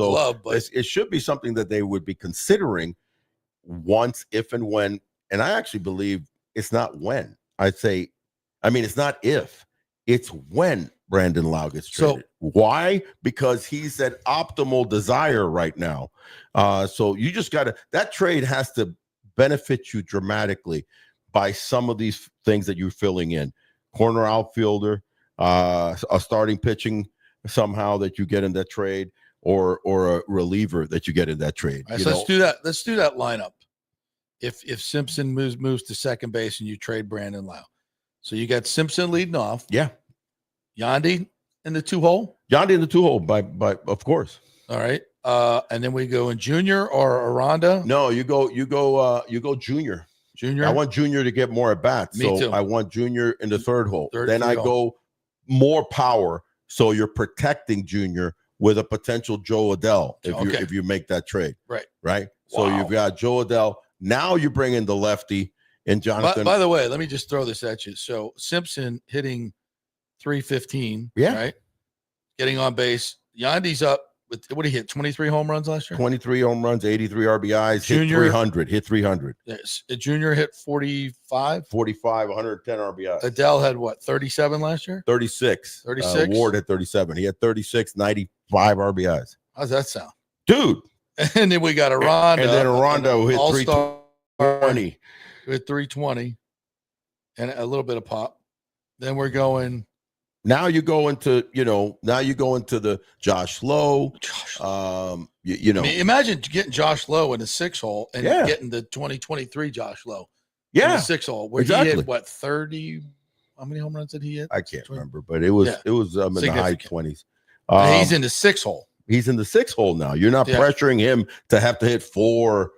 It should be something that they would be considering once, if and when. And I actually believe it's not when. It's not if, it's when Brandon Lau gets traded. So, why? Because he's at optimal desire right now. So you just got to, that trade has to benefit you dramatically by some of these things that you're filling in. Corner outfielder, a starting pitching somehow that you get in that trade, or a reliever that you get in that trade. Right, so let's do that. Let's do that lineup. If Simpson moves to second base and you trade Brandon Lau. So you got Simpson leading off. Yeah. Yandy in the 2-hole. Yandy in the 2-hole by of course. All right. And then we go in Junior or Aranda. No, you go Junior. Junior. I want Junior to get more at bats. Me too. I want Junior in the third hole. Third then I go more power. So you're protecting Junior with a potential Joe Adell if you make that trade. Right. So you've got Joe Adell. Now you bring in the lefty and Jonathan. By the way, let me just throw this at you. So Simpson hitting 315. Yeah. Right. Getting on base. Yandy's up. What did he hit? 23 home runs last year? 23 home runs, 83 RBIs, Junior, hit 300. Yes. Junior hit 45. 110 RBIs. Adele had what, 37 last year? 36. 36. Ward had 37. He had 36, 95 RBIs. How's that sound? Dude. And then we got Aranda. And then Aranda who hit 320. With 320 and a little bit of pop. Then we're going. Now you go into, the Josh Lowe. I mean, imagine getting Josh Lowe in the 6 hole and getting the 2023 Josh Lowe. Yeah. In the 6 hole. Where he hit what, 30? How many home runs did he hit? I can't remember, but it was in the high 20s. He's in the 6 hole. He's in the 6 hole now. You're not pressuring him to have to hit 4,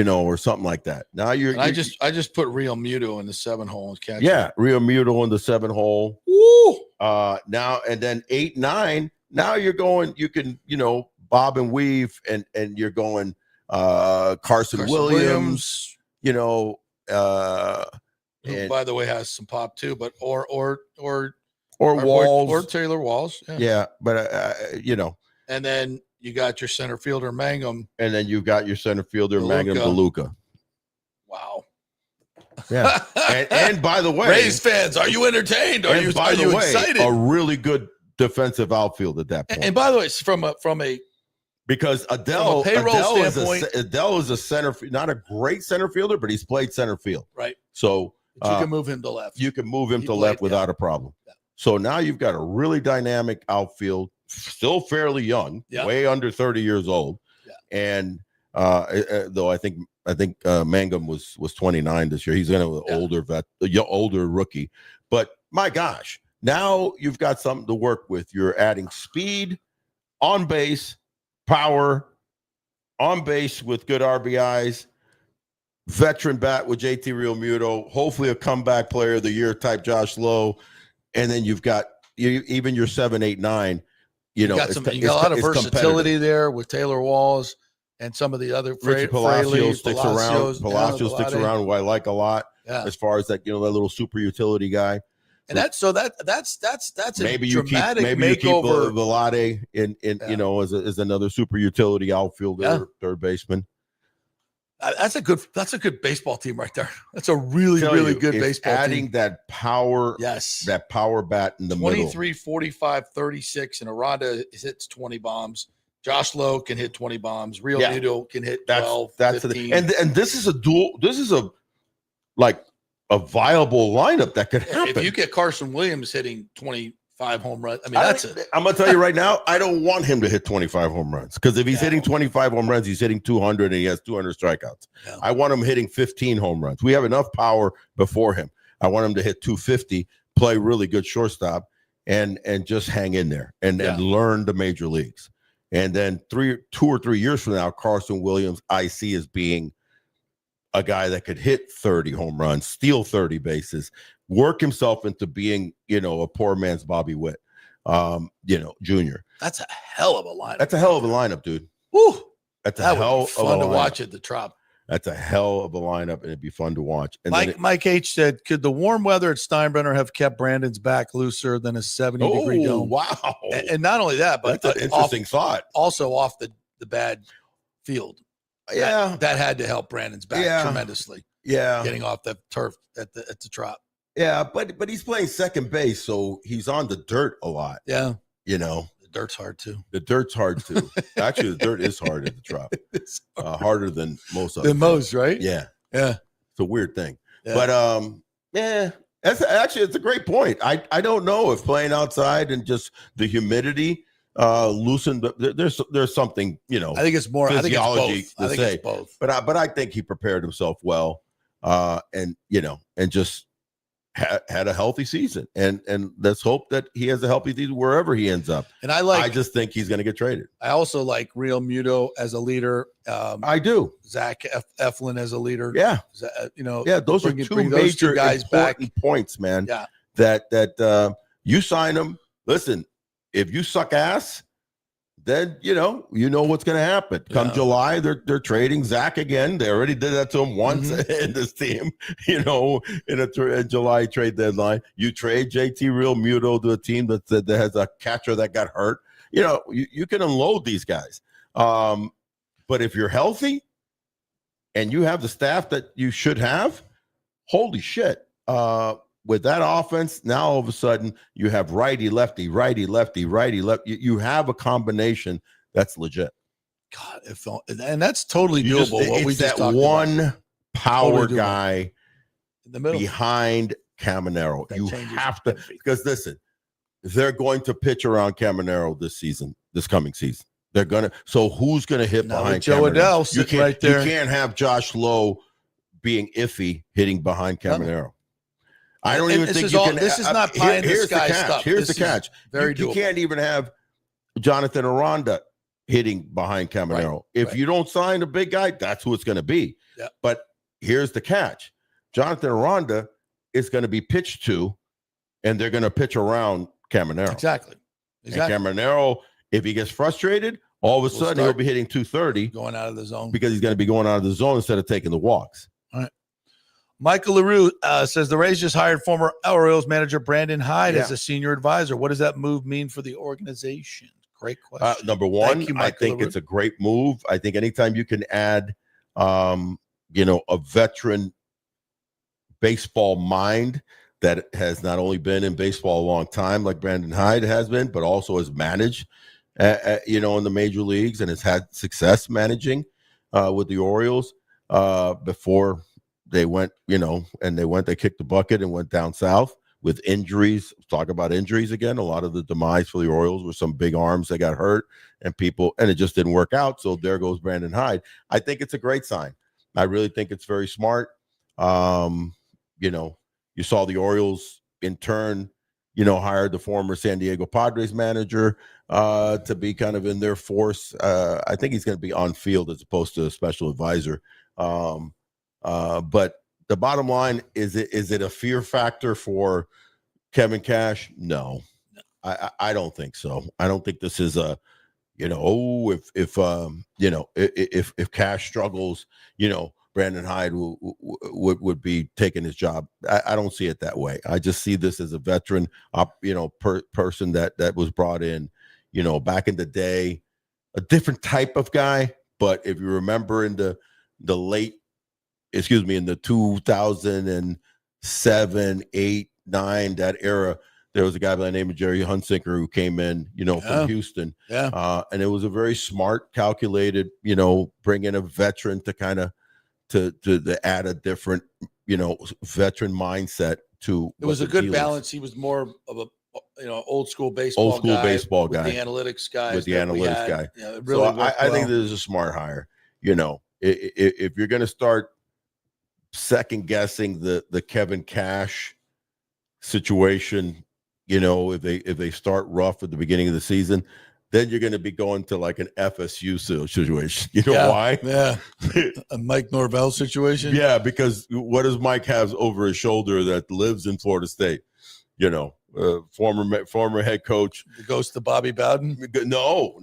or something like that. Now I just put Real Muto in the 7 hole and catch. Yeah, Real Muto in the 7 hole. Woo! Now and then 8, 9. Now you're going. You can bob and weave, and you're going Carson Williams. Who, by the way, has some pop too, but or Walls or Taylor Walls. Yeah, but And then you got your center fielder Mangum, and then you got your center fielder Mangum DeLuca. Wow. Yeah, and by the way, Rays fans, are you entertained? Are you excited? A really good defensive outfield at that point. And by the way, it's from a because Adele is a center, not a great center fielder, but he's played center field. Right. So you can move him to left. You can move him to left without a problem. Yeah. So now you've got a really dynamic outfield, still fairly young, way under 30 years old. Yeah. And though I think Mangum was 29 this year. He's an older rookie. But my gosh, now you've got something to work with. You're adding speed, on base, power, on base with good RBIs, veteran bat with JT Realmuto, hopefully a comeback player of the year type Josh Lowe, and then you've got even your 7, 8, 9. You got a lot of versatility there with Taylor Walls and some of the other Richie Palacio sticks around. Palacio sticks around, who I like a lot as far as that little super utility guy. And that's a maybe dramatic you keep Velade in as another super utility outfielder, third baseman. That's a good baseball team right there. That's a really good baseball team. Adding that power, that power bat in the 23, 45, 36, and Aranda hits 20 bombs. Josh Lowe can hit 20 bombs. Real Muto can hit 12, 15. And this is a viable lineup that could happen. If you get Carson Williams hitting 25 home runs, I'm going to tell you right now, I don't want him to hit 25 home runs, because if he's hitting 25 home runs, he's hitting 200 and he has 200 strikeouts. Yeah. I want him hitting 15 home runs. We have enough power before him. I want him to hit 250, play really good shortstop, and just hang in there and learn the major leagues. And then 2 or 3 years from now, Carson Williams, I see as being a guy that could hit 30 home runs, steal 30 bases, work himself into being, a poor man's Bobby Witt, Junior. That's a hell of a lineup. That's a hell of a lineup, dude. Woo! That's a hell of a fun to lineup. watch at the Trop. That's a hell of a lineup, and it'd be fun to watch. And Mike H said, could the warm weather at Steinbrenner have kept Brandon's back looser than a 70-degree dome? Wow. And not only that, but that's an interesting thought. Also off the bad field. Yeah. That had to help Brandon's back tremendously. Yeah. Getting off the turf at the Trop. Yeah, but he's playing second base, so he's on the dirt a lot. Yeah. The dirt's hard too. The dirt's hard too. Actually, the dirt is hard at the Trop. Harder than most of them. Most, right? Yeah. Yeah. It's a weird thing. Yeah. But it's a great point. I don't know if playing outside and just the humidity loosened. There's something, I think it's more physiology I think it's both. But I think he prepared himself well, and just had a healthy season, and let's hope that he has a healthy season wherever he ends up. And I just think he's going to get traded. I also like Real Muto as a leader. I do. Zach Eflin as a leader. Yeah, those are two major guys important points, man. Yeah, that you sign them. Listen, if you suck ass, then you know what's going to happen. Come July, they're trading Zach again. They already did that to him once in this team. In a July trade deadline, you trade JT Real Muto to a team that has a catcher that got hurt. You can unload these guys. But if you're healthy and you have the staff that you should have, holy shit. With that offense, now all of a sudden you have righty, lefty, righty, lefty, righty, lefty. You have a combination that's legit. God, and that's totally doable. It's that one power guy in the middle behind Caminero. You have to, because listen, they're going to pitch around Caminero this coming season. They're gonna. So who's gonna hit behind Joe Caminero? Adele sitting right there. You can't have Josh Lowe being iffy hitting behind Caminero. I don't even think you can. This is not pie in the sky stuff. Here's the catch. You can't even have Jonathan Aranda hitting behind Caminero. If you don't sign a big guy, that's who it's going to be. Yeah. But here's the catch. Jonathan Aranda is going to be pitched to, and they're going to pitch around Caminero. Exactly. And Caminero, if he gets frustrated, all of a sudden he'll be hitting 230. Going out of the zone. Because he's going to be going out of the zone instead of taking the walks. All right. Michael LaRue says the Rays just hired former Orioles manager Brandon Hyde as a senior advisor. What does that move mean for the organization? Great question. Number one, I think it's a great move. I think anytime you can add, a veteran baseball mind that has not only been in baseball a long time like Brandon Hyde has been, but also has managed, in the major leagues and has had success managing with the Orioles before they went, they kicked the bucket and went down south with injuries. Talk about injuries again. A lot of the demise for the Orioles were some big arms that got hurt and it just didn't work out. So there goes Brandon Hyde. I think it's a great sign. I really think it's very smart. You saw the Orioles in turn, hired the former San Diego Padres manager to be kind of in their force. I think he's going to be on field as opposed to a special advisor. But the bottom line is it a fear factor for Kevin Cash? No, I don't think so. I don't think this is a, if Cash struggles, Brandon Hyde would be taking his job. I don't see it that way. I just see this as a veteran, person that was brought in, back in the day, a different type of guy. But if you remember in the 2007, 8, 9, that era, there was a guy by the name of Jerry Hunsicker who came in, from Houston. Yeah. And it was a very smart, calculated, bring in a veteran to kind of to add a different, veteran mindset to. It was a good balance. He was more of a, old school baseball guy. The analytics guy. With the analytics guy. Yeah, really so I think this is a smart hire. If you're going to start second guessing the Kevin Cash situation, if they start rough at the beginning of the season, then you're going to be going to like an FSU situation. Why? Yeah. A Mike Norvell situation. Yeah. Because what does Mike have over his shoulder that lives in Florida State? Former head coach. The ghost of Bobby Bowden? No,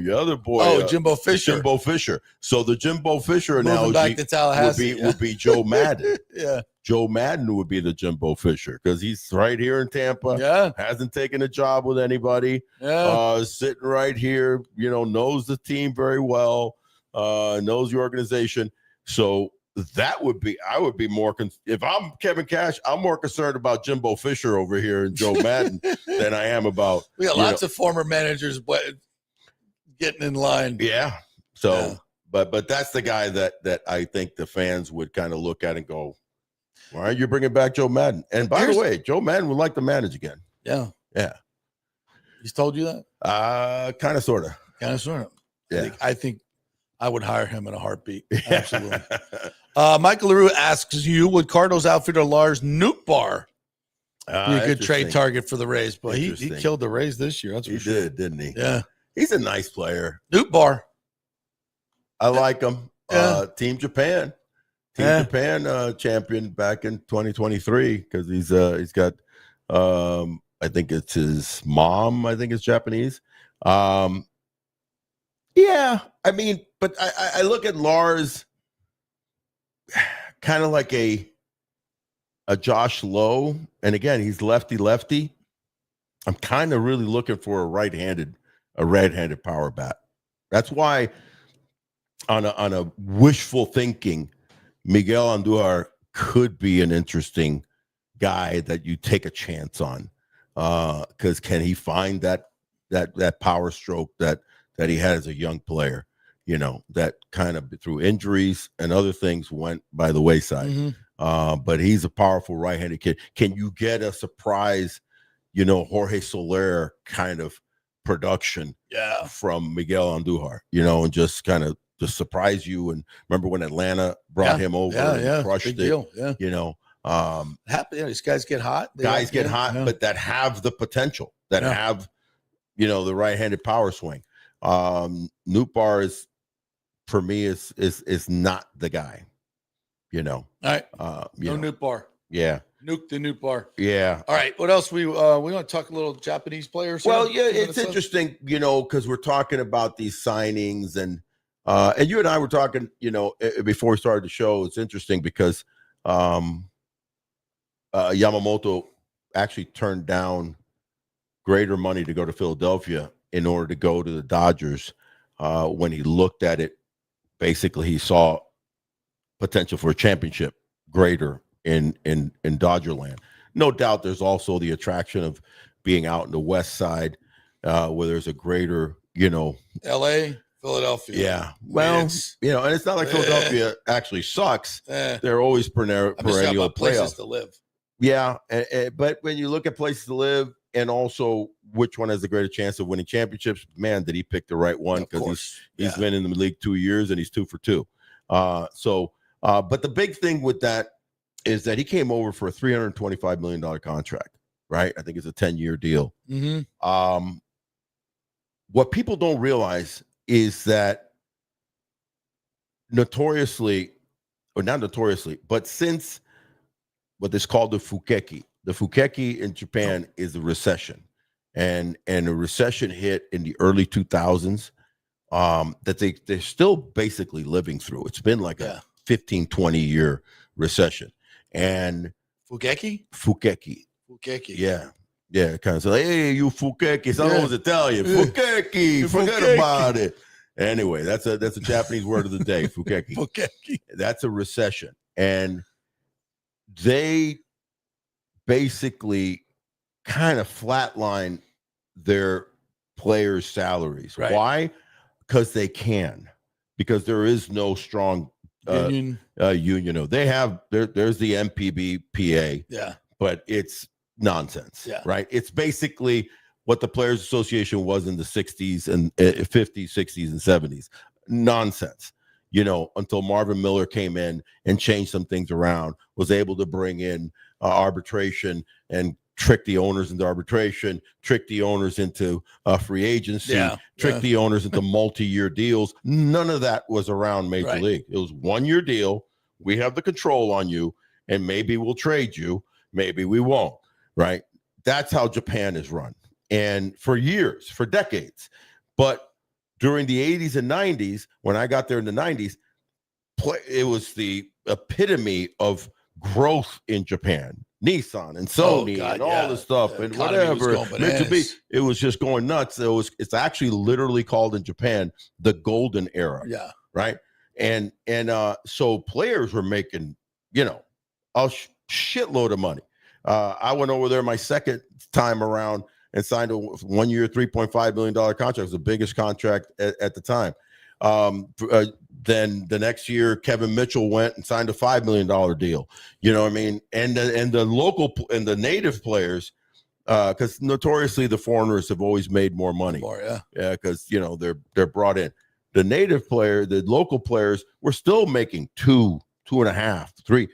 the other boy. Oh, Jimbo Fisher. Jimbo Fisher. So the Jimbo Fisher analogy back to Tallahassee, would be Joe Madden. Yeah. Joe Madden would be the Jimbo Fisher because he's right here in Tampa. Yeah. Hasn't taken a job with anybody. Yeah. Sitting right here, knows the team very well, knows the organization. So that would be, I would be more, if I'm Kevin Cash, I'm more concerned about Jimbo Fisher over here and Joe Madden than I am about. We got lots of former managers getting in line. Yeah. So, but that's the guy that I think the fans would kind of look at and go, why aren't you bringing back Joe Madden? And by the way, Joe Madden would like to manage again. Yeah. Yeah. He's told you that? Kind of, sort of. Yeah. I think I would hire him in a heartbeat. Absolutely. Michael LaRue asks you, would Cardinals outfielder Lars Nootbaar Be a good trade target for the Rays. But he Interesting. killed the Rays this year. That's for sure. He did, didn't he? Yeah. He's a nice player. Newt Bar. I like him. Yeah. Team Japan. Japan champion back in 2023 because he's got I think it's his mom, I think is Japanese. Yeah, I mean, but I look at Lars kind of like a Josh Lowe, and again, he's lefty. I'm kind of really looking for a right-handed power bat. That's why on a wishful thinking, Miguel Andujar could be an interesting guy that you take a chance on. Because can he find that power stroke that he had as a young player? You know, that kind of through injuries and other things went by the wayside. Mm-hmm. But he's a powerful right-handed kid. Can you get a surprise, Jorge Soler kind of production from Miguel Andujar, and just kind of just surprise you? And remember when Atlanta brought him over and crushed big it, deal. These guys get hot. But that have the potential, that have, the right-handed power swing. Nootbaar is, for me, is not the guy, All right. No Nootbaar. Yeah. Nuke the Nootbaar. Yeah. All right. What else? We want to talk a little Japanese players. Well, it's interesting, because we're talking about these signings and you and I were talking, before we started the show. It's interesting because Yamamoto actually turned down greater money to go to Philadelphia in order to go to the Dodgers. When he looked at it, basically he saw potential for a championship greater in Dodgerland. No doubt there's also the attraction of being out in the West Side, where there's a greater, LA, Philadelphia. Yeah. Well, and it's not like Philadelphia actually sucks. They're always perennial places to live. Yeah. But when you look at places to live and also which one has the greater chance of winning championships, man, did he pick the right one? Because he's been in the league 2 years and he's 2 for 2. But the big thing with that is that he came over for a $325 million contract, right? I think it's a 10-year deal. Mm-hmm. What people don't realize is that but since what is called the Fukeki in Japan is a recession, and a recession hit in the early 2000s that they're still basically living through. It's been like a 15, 20 year recession. And Fukeki. Yeah, kind of say, hey, you Fukeki. Someone was Italian. Fukeki, forget about it. Anyway, that's a Japanese word of the day, Fukeki. Fukeki. That's a recession. And they basically kind of flatline their players' salaries. Right. Why? Because they can. Because there is no strong union. They have there's the MPBPA. But it's nonsense. Right. It's basically what the Players Association was in the 60s and 50s, 60s, and 70s. Nonsense. Until Marvin Miller came in and changed some things around, was able to bring in arbitration and trick the owners into arbitration, trick the owners into free agency, trick the owners into multi-year deals. None of that was around Major League. It was 1 year deal. We have the control on you, and maybe we'll trade you. Maybe we won't, right? That's how Japan is run. And for years, for decades. But during the 80s and 90s, when I got there in the 90s, it was the epitome of growth in Japan. Nissan and Sony and all this stuff and whatever. Mitsubishi, it was just going nuts. It's actually literally called in Japan the golden era. Yeah. Right. And so players were making, a shitload of money. I went over there my second time around and signed a 1 year, $3.5 million contract. It was the biggest contract at the time. Then the next year, Kevin Mitchell went and signed a $5 million deal. You know what I mean? And the local and the native players, because notoriously the foreigners have always made more money. Because they're brought in. The native player, the local players were still making 2.5, 3.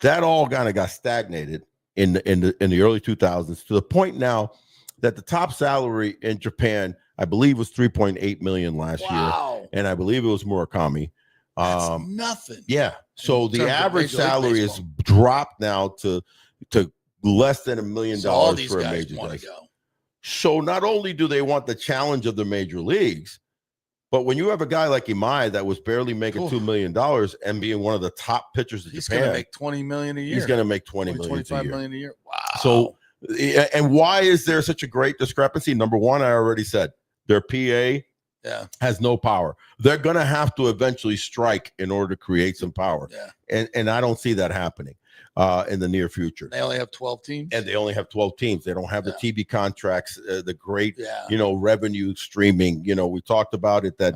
That all kind of got stagnated. in the early 2000s, to the point now that the top salary in Japan, I believe, was $3.8 million last year, and I believe it was Murakami. That's nothing. Yeah. So the average salary is Baseball. dropped now to less than $1 million all these for a guys major want league. to go. So not only do they want the challenge of the major leagues, but when you have a guy like Imai that was barely making $2 million and being one of the top pitchers in Japan, he's going to make $20 million a year. He's going to make $20 million $25 million a year. Wow. So, and why is there such a great discrepancy? Number one, I already said, their PA has no power. They're going to have to eventually strike in order to create some power. Yeah. And I don't see that happening in the near future. They only have 12 teams. And they only have 12 teams. They don't have the TV contracts, the great, revenue streaming. We talked about it that,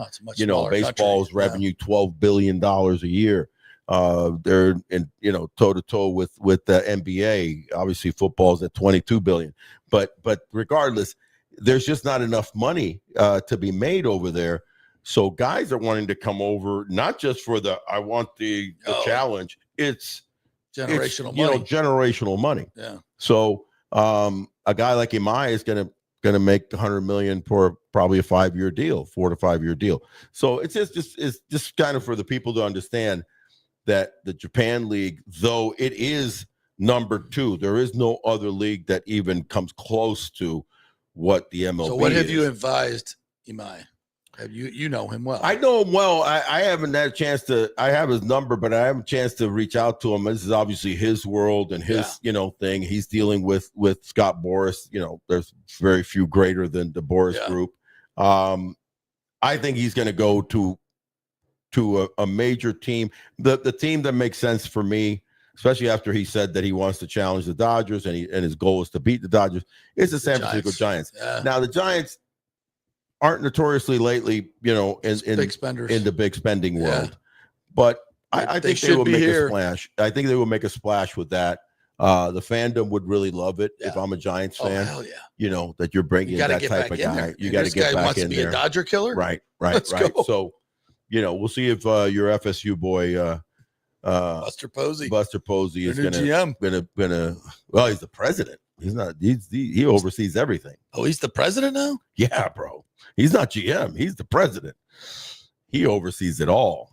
baseball's revenue, $12 billion a year. They're in, toe to toe with the NBA. Obviously, football's at $22 billion. But regardless, there's just not enough money to be made over there. So guys are wanting to come over, not just for I want the challenge. It's generational money. Generational money. Yeah. So a guy like Imai is gonna make $100 million for probably a 5-year deal, 4 to 5 year deal. So it's just kind of for the people to understand that the Japan League, though it is number 2, there is no other league that even comes close to what the MLB is. So what have you advised Imai? Have you know him well? I know him well. I haven't had a chance to. I have his number, but I haven't a chance to reach out to him. This is obviously his world and his thing. He's dealing with Scott Boras. There's very few greater than the Boras group. I think he's going to go to a major team, the team that makes sense for me, especially after he said that he wants to challenge the Dodgers and his goal is to beat the Dodgers. It's the San Francisco Giants. Yeah. Now the Giants aren't notoriously lately, in big spenders in the big spending world, but I think they will make a splash. I think they will make a splash with that. The fandom would really love it if I'm a Giants fan. Hell yeah. That you're bringing that type of guy. You got to get back in there. This guy wants to be a Dodger killer, right? Let's go. So, we'll see if your FSU boy, Buster Posey is gonna. Well, he's the president. He's not. He oversees everything. Oh, he's the president now? Yeah, bro. He's not GM. He's the president. He oversees it all.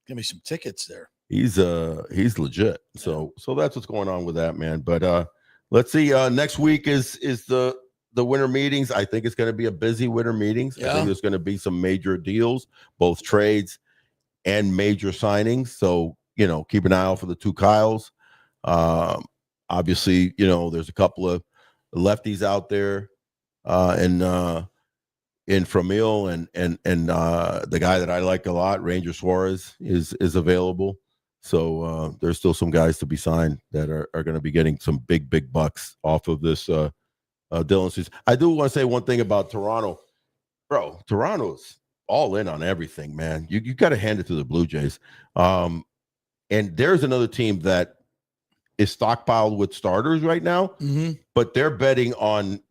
Give me some tickets there. He's legit. So that's what's going on with that, man. But let's see. Next week is the winter meetings. I think it's going to be a busy winter meetings. I think there's going to be some major deals, both trades and major signings. So keep an eye out for the 2 Kyles. Obviously, there's a couple of lefties out there, in Framil and the guy that I like a lot, Ranger Suarez, is available. So there's still some guys to be signed that are going to be getting some big bucks off of this Dylan Cease. I do want to say one thing about Toronto, bro. Toronto's all in on everything, man. You got to hand it to the Blue Jays. And there's another team that is stockpiled with starters right now, but they're betting on,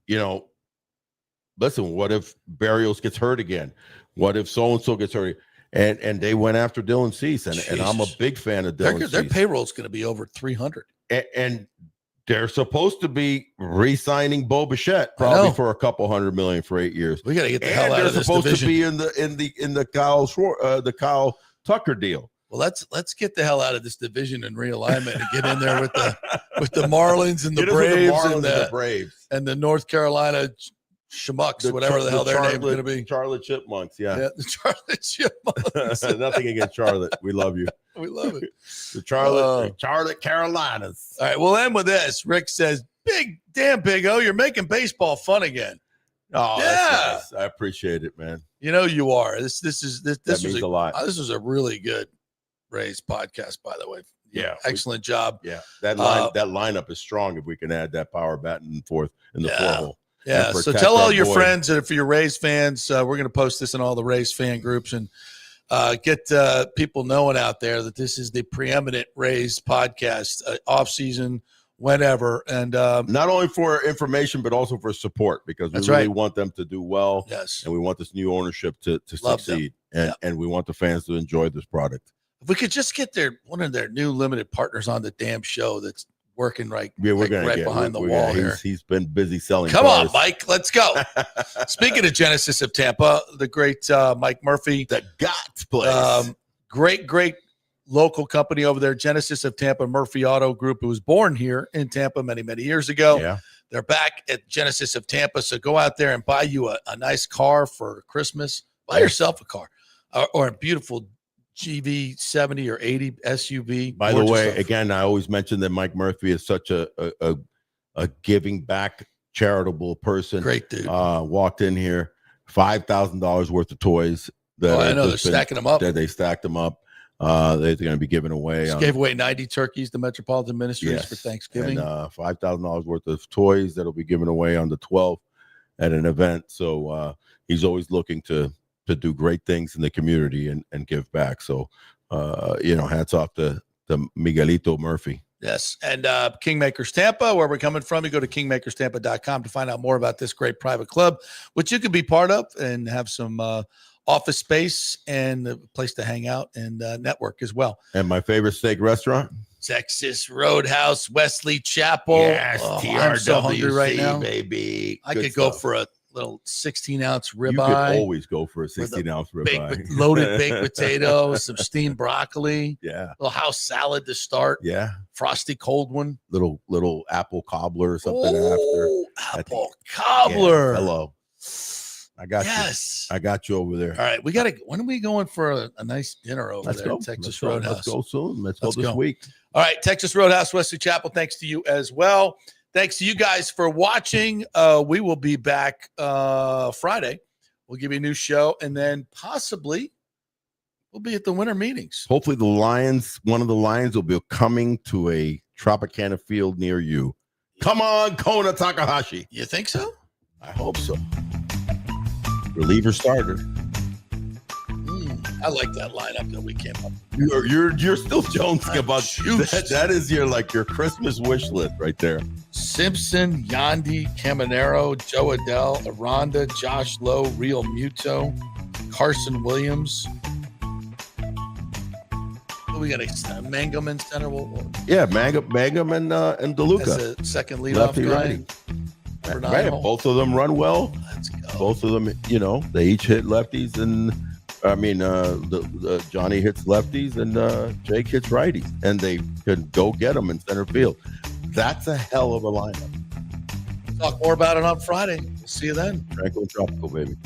listen, what if Barrios gets hurt again? What if so-and-so gets hurt? And they went after Dylan Cease, and I'm a big fan of Dylan Cease. Their payroll is going to be over 300. And they're supposed to be re-signing Bo Bichette probably for a couple $100 million for 8 years. We got to get the hell out of this division. They're supposed to be in the Kyle Tucker deal. Well, let's get the hell out of this division and realignment and get in there with the Marlins and the Braves and the North Carolina Schmucks, whatever the hell their name's going to be. Charlotte Chipmunks, yeah. The Charlotte Chipmunks. Nothing against Charlotte. We love you. We love it. The Charlotte Carolinas. All right, we'll end with this. Rick says, Big O, you're making baseball fun again. Oh, yeah. That's nice. I appreciate it, man. You are. This means a lot. This was a really good Rays podcast, by the way. Yeah. Excellent job. Yeah. That lineup is strong if we can add that power bat in the 4 hole. Yeah, so tell all your friends that if you're Rays fans, we're going to post this in all the Rays fan groups and get people knowing out there that this is the preeminent Rays podcast, off-season, whenever. And not only for information, but also for support, because we really want them to do well. Yes. And we want this new ownership to succeed. And we want the fans to enjoy this product. If we could just get one of their new limited partners on the damn show that's working right, Yeah, we're like gonna right get behind the we're wall gonna- here. He's been busy selling. Come cars. on, Mike. Let's go. Speaking of Genesis of Tampa, the great Mike Murphy, The GOTS place. great local company over there, Genesis of Tampa Murphy Auto Group, who was born here in Tampa many years ago. Yeah. They're back at Genesis of Tampa, so go out there and buy you a nice car for Christmas. Buy yourself a car or a beautiful GV 70 or 80 SUV. By the way, stuff. again, I always mention that Mike Murphy is such a giving back, charitable person. Great dude. Walked in here, $5,000 worth of toys. That I know they're stacking them up. That they stacked them up. They're going to be given away. Just gave away 90 turkeys to Metropolitan Ministries for Thanksgiving. And $5,000 worth of toys that'll be given away on the 12th at an event. So he's always looking to do great things in the community and give back. So, hats off to Miguelito Murphy. Yes. And Kingmakers Tampa, where we're coming from, you go to kingmakerstampa.com to find out more about this great private club, which you can be part of and have some office space and a place to hang out and network as well. And my favorite steak restaurant? Texas Roadhouse, Wesley Chapel. Yes, I'm so hungry right now. Baby. I Good could go stuff. for a little 16-ounce You could ribeye. always go for a 16-ounce ribeye. Loaded baked potato, some steamed broccoli, Yeah. little house salad to start, Yeah. frosty cold one. Little apple cobbler or something Oh, after. apple cobbler. Yeah, hello. I got Yes. you. I got you over there. All right. When are we going for a nice dinner over there at Texas Roadhouse? Let's go soon. Let's go Let's this go. week. All right. Texas Roadhouse, Wesley Chapel. Thanks to you as well. Thanks to you guys for watching. We will be back Friday. We'll give you a new show, and then possibly we'll be at the winter meetings. Hopefully one of the Lions will be coming to a Tropicana field near you. Come on, Kona Takahashi. You think so? I hope so. Reliever starter. I like that lineup that we came up with. You're still jonesing about juiced. that. Is your Christmas wish list right there. Simpson, Yandy, Caminero, Joe Adell, Aranda, Josh Lowe, Real Muto, Carson Williams. We got a Mangoman center. Yeah, Mangum and DeLuca. As a second leadoff guy. Righty. Number Right, 9 hole. both of them run well. Let's go. Both of them, they each hit lefties, and the Johnny hits lefties, and Jake hits righties, and they can go get them in center field. That's a hell of a lineup. Talk more about it on Friday. See you then. Tranquil and tropical, baby.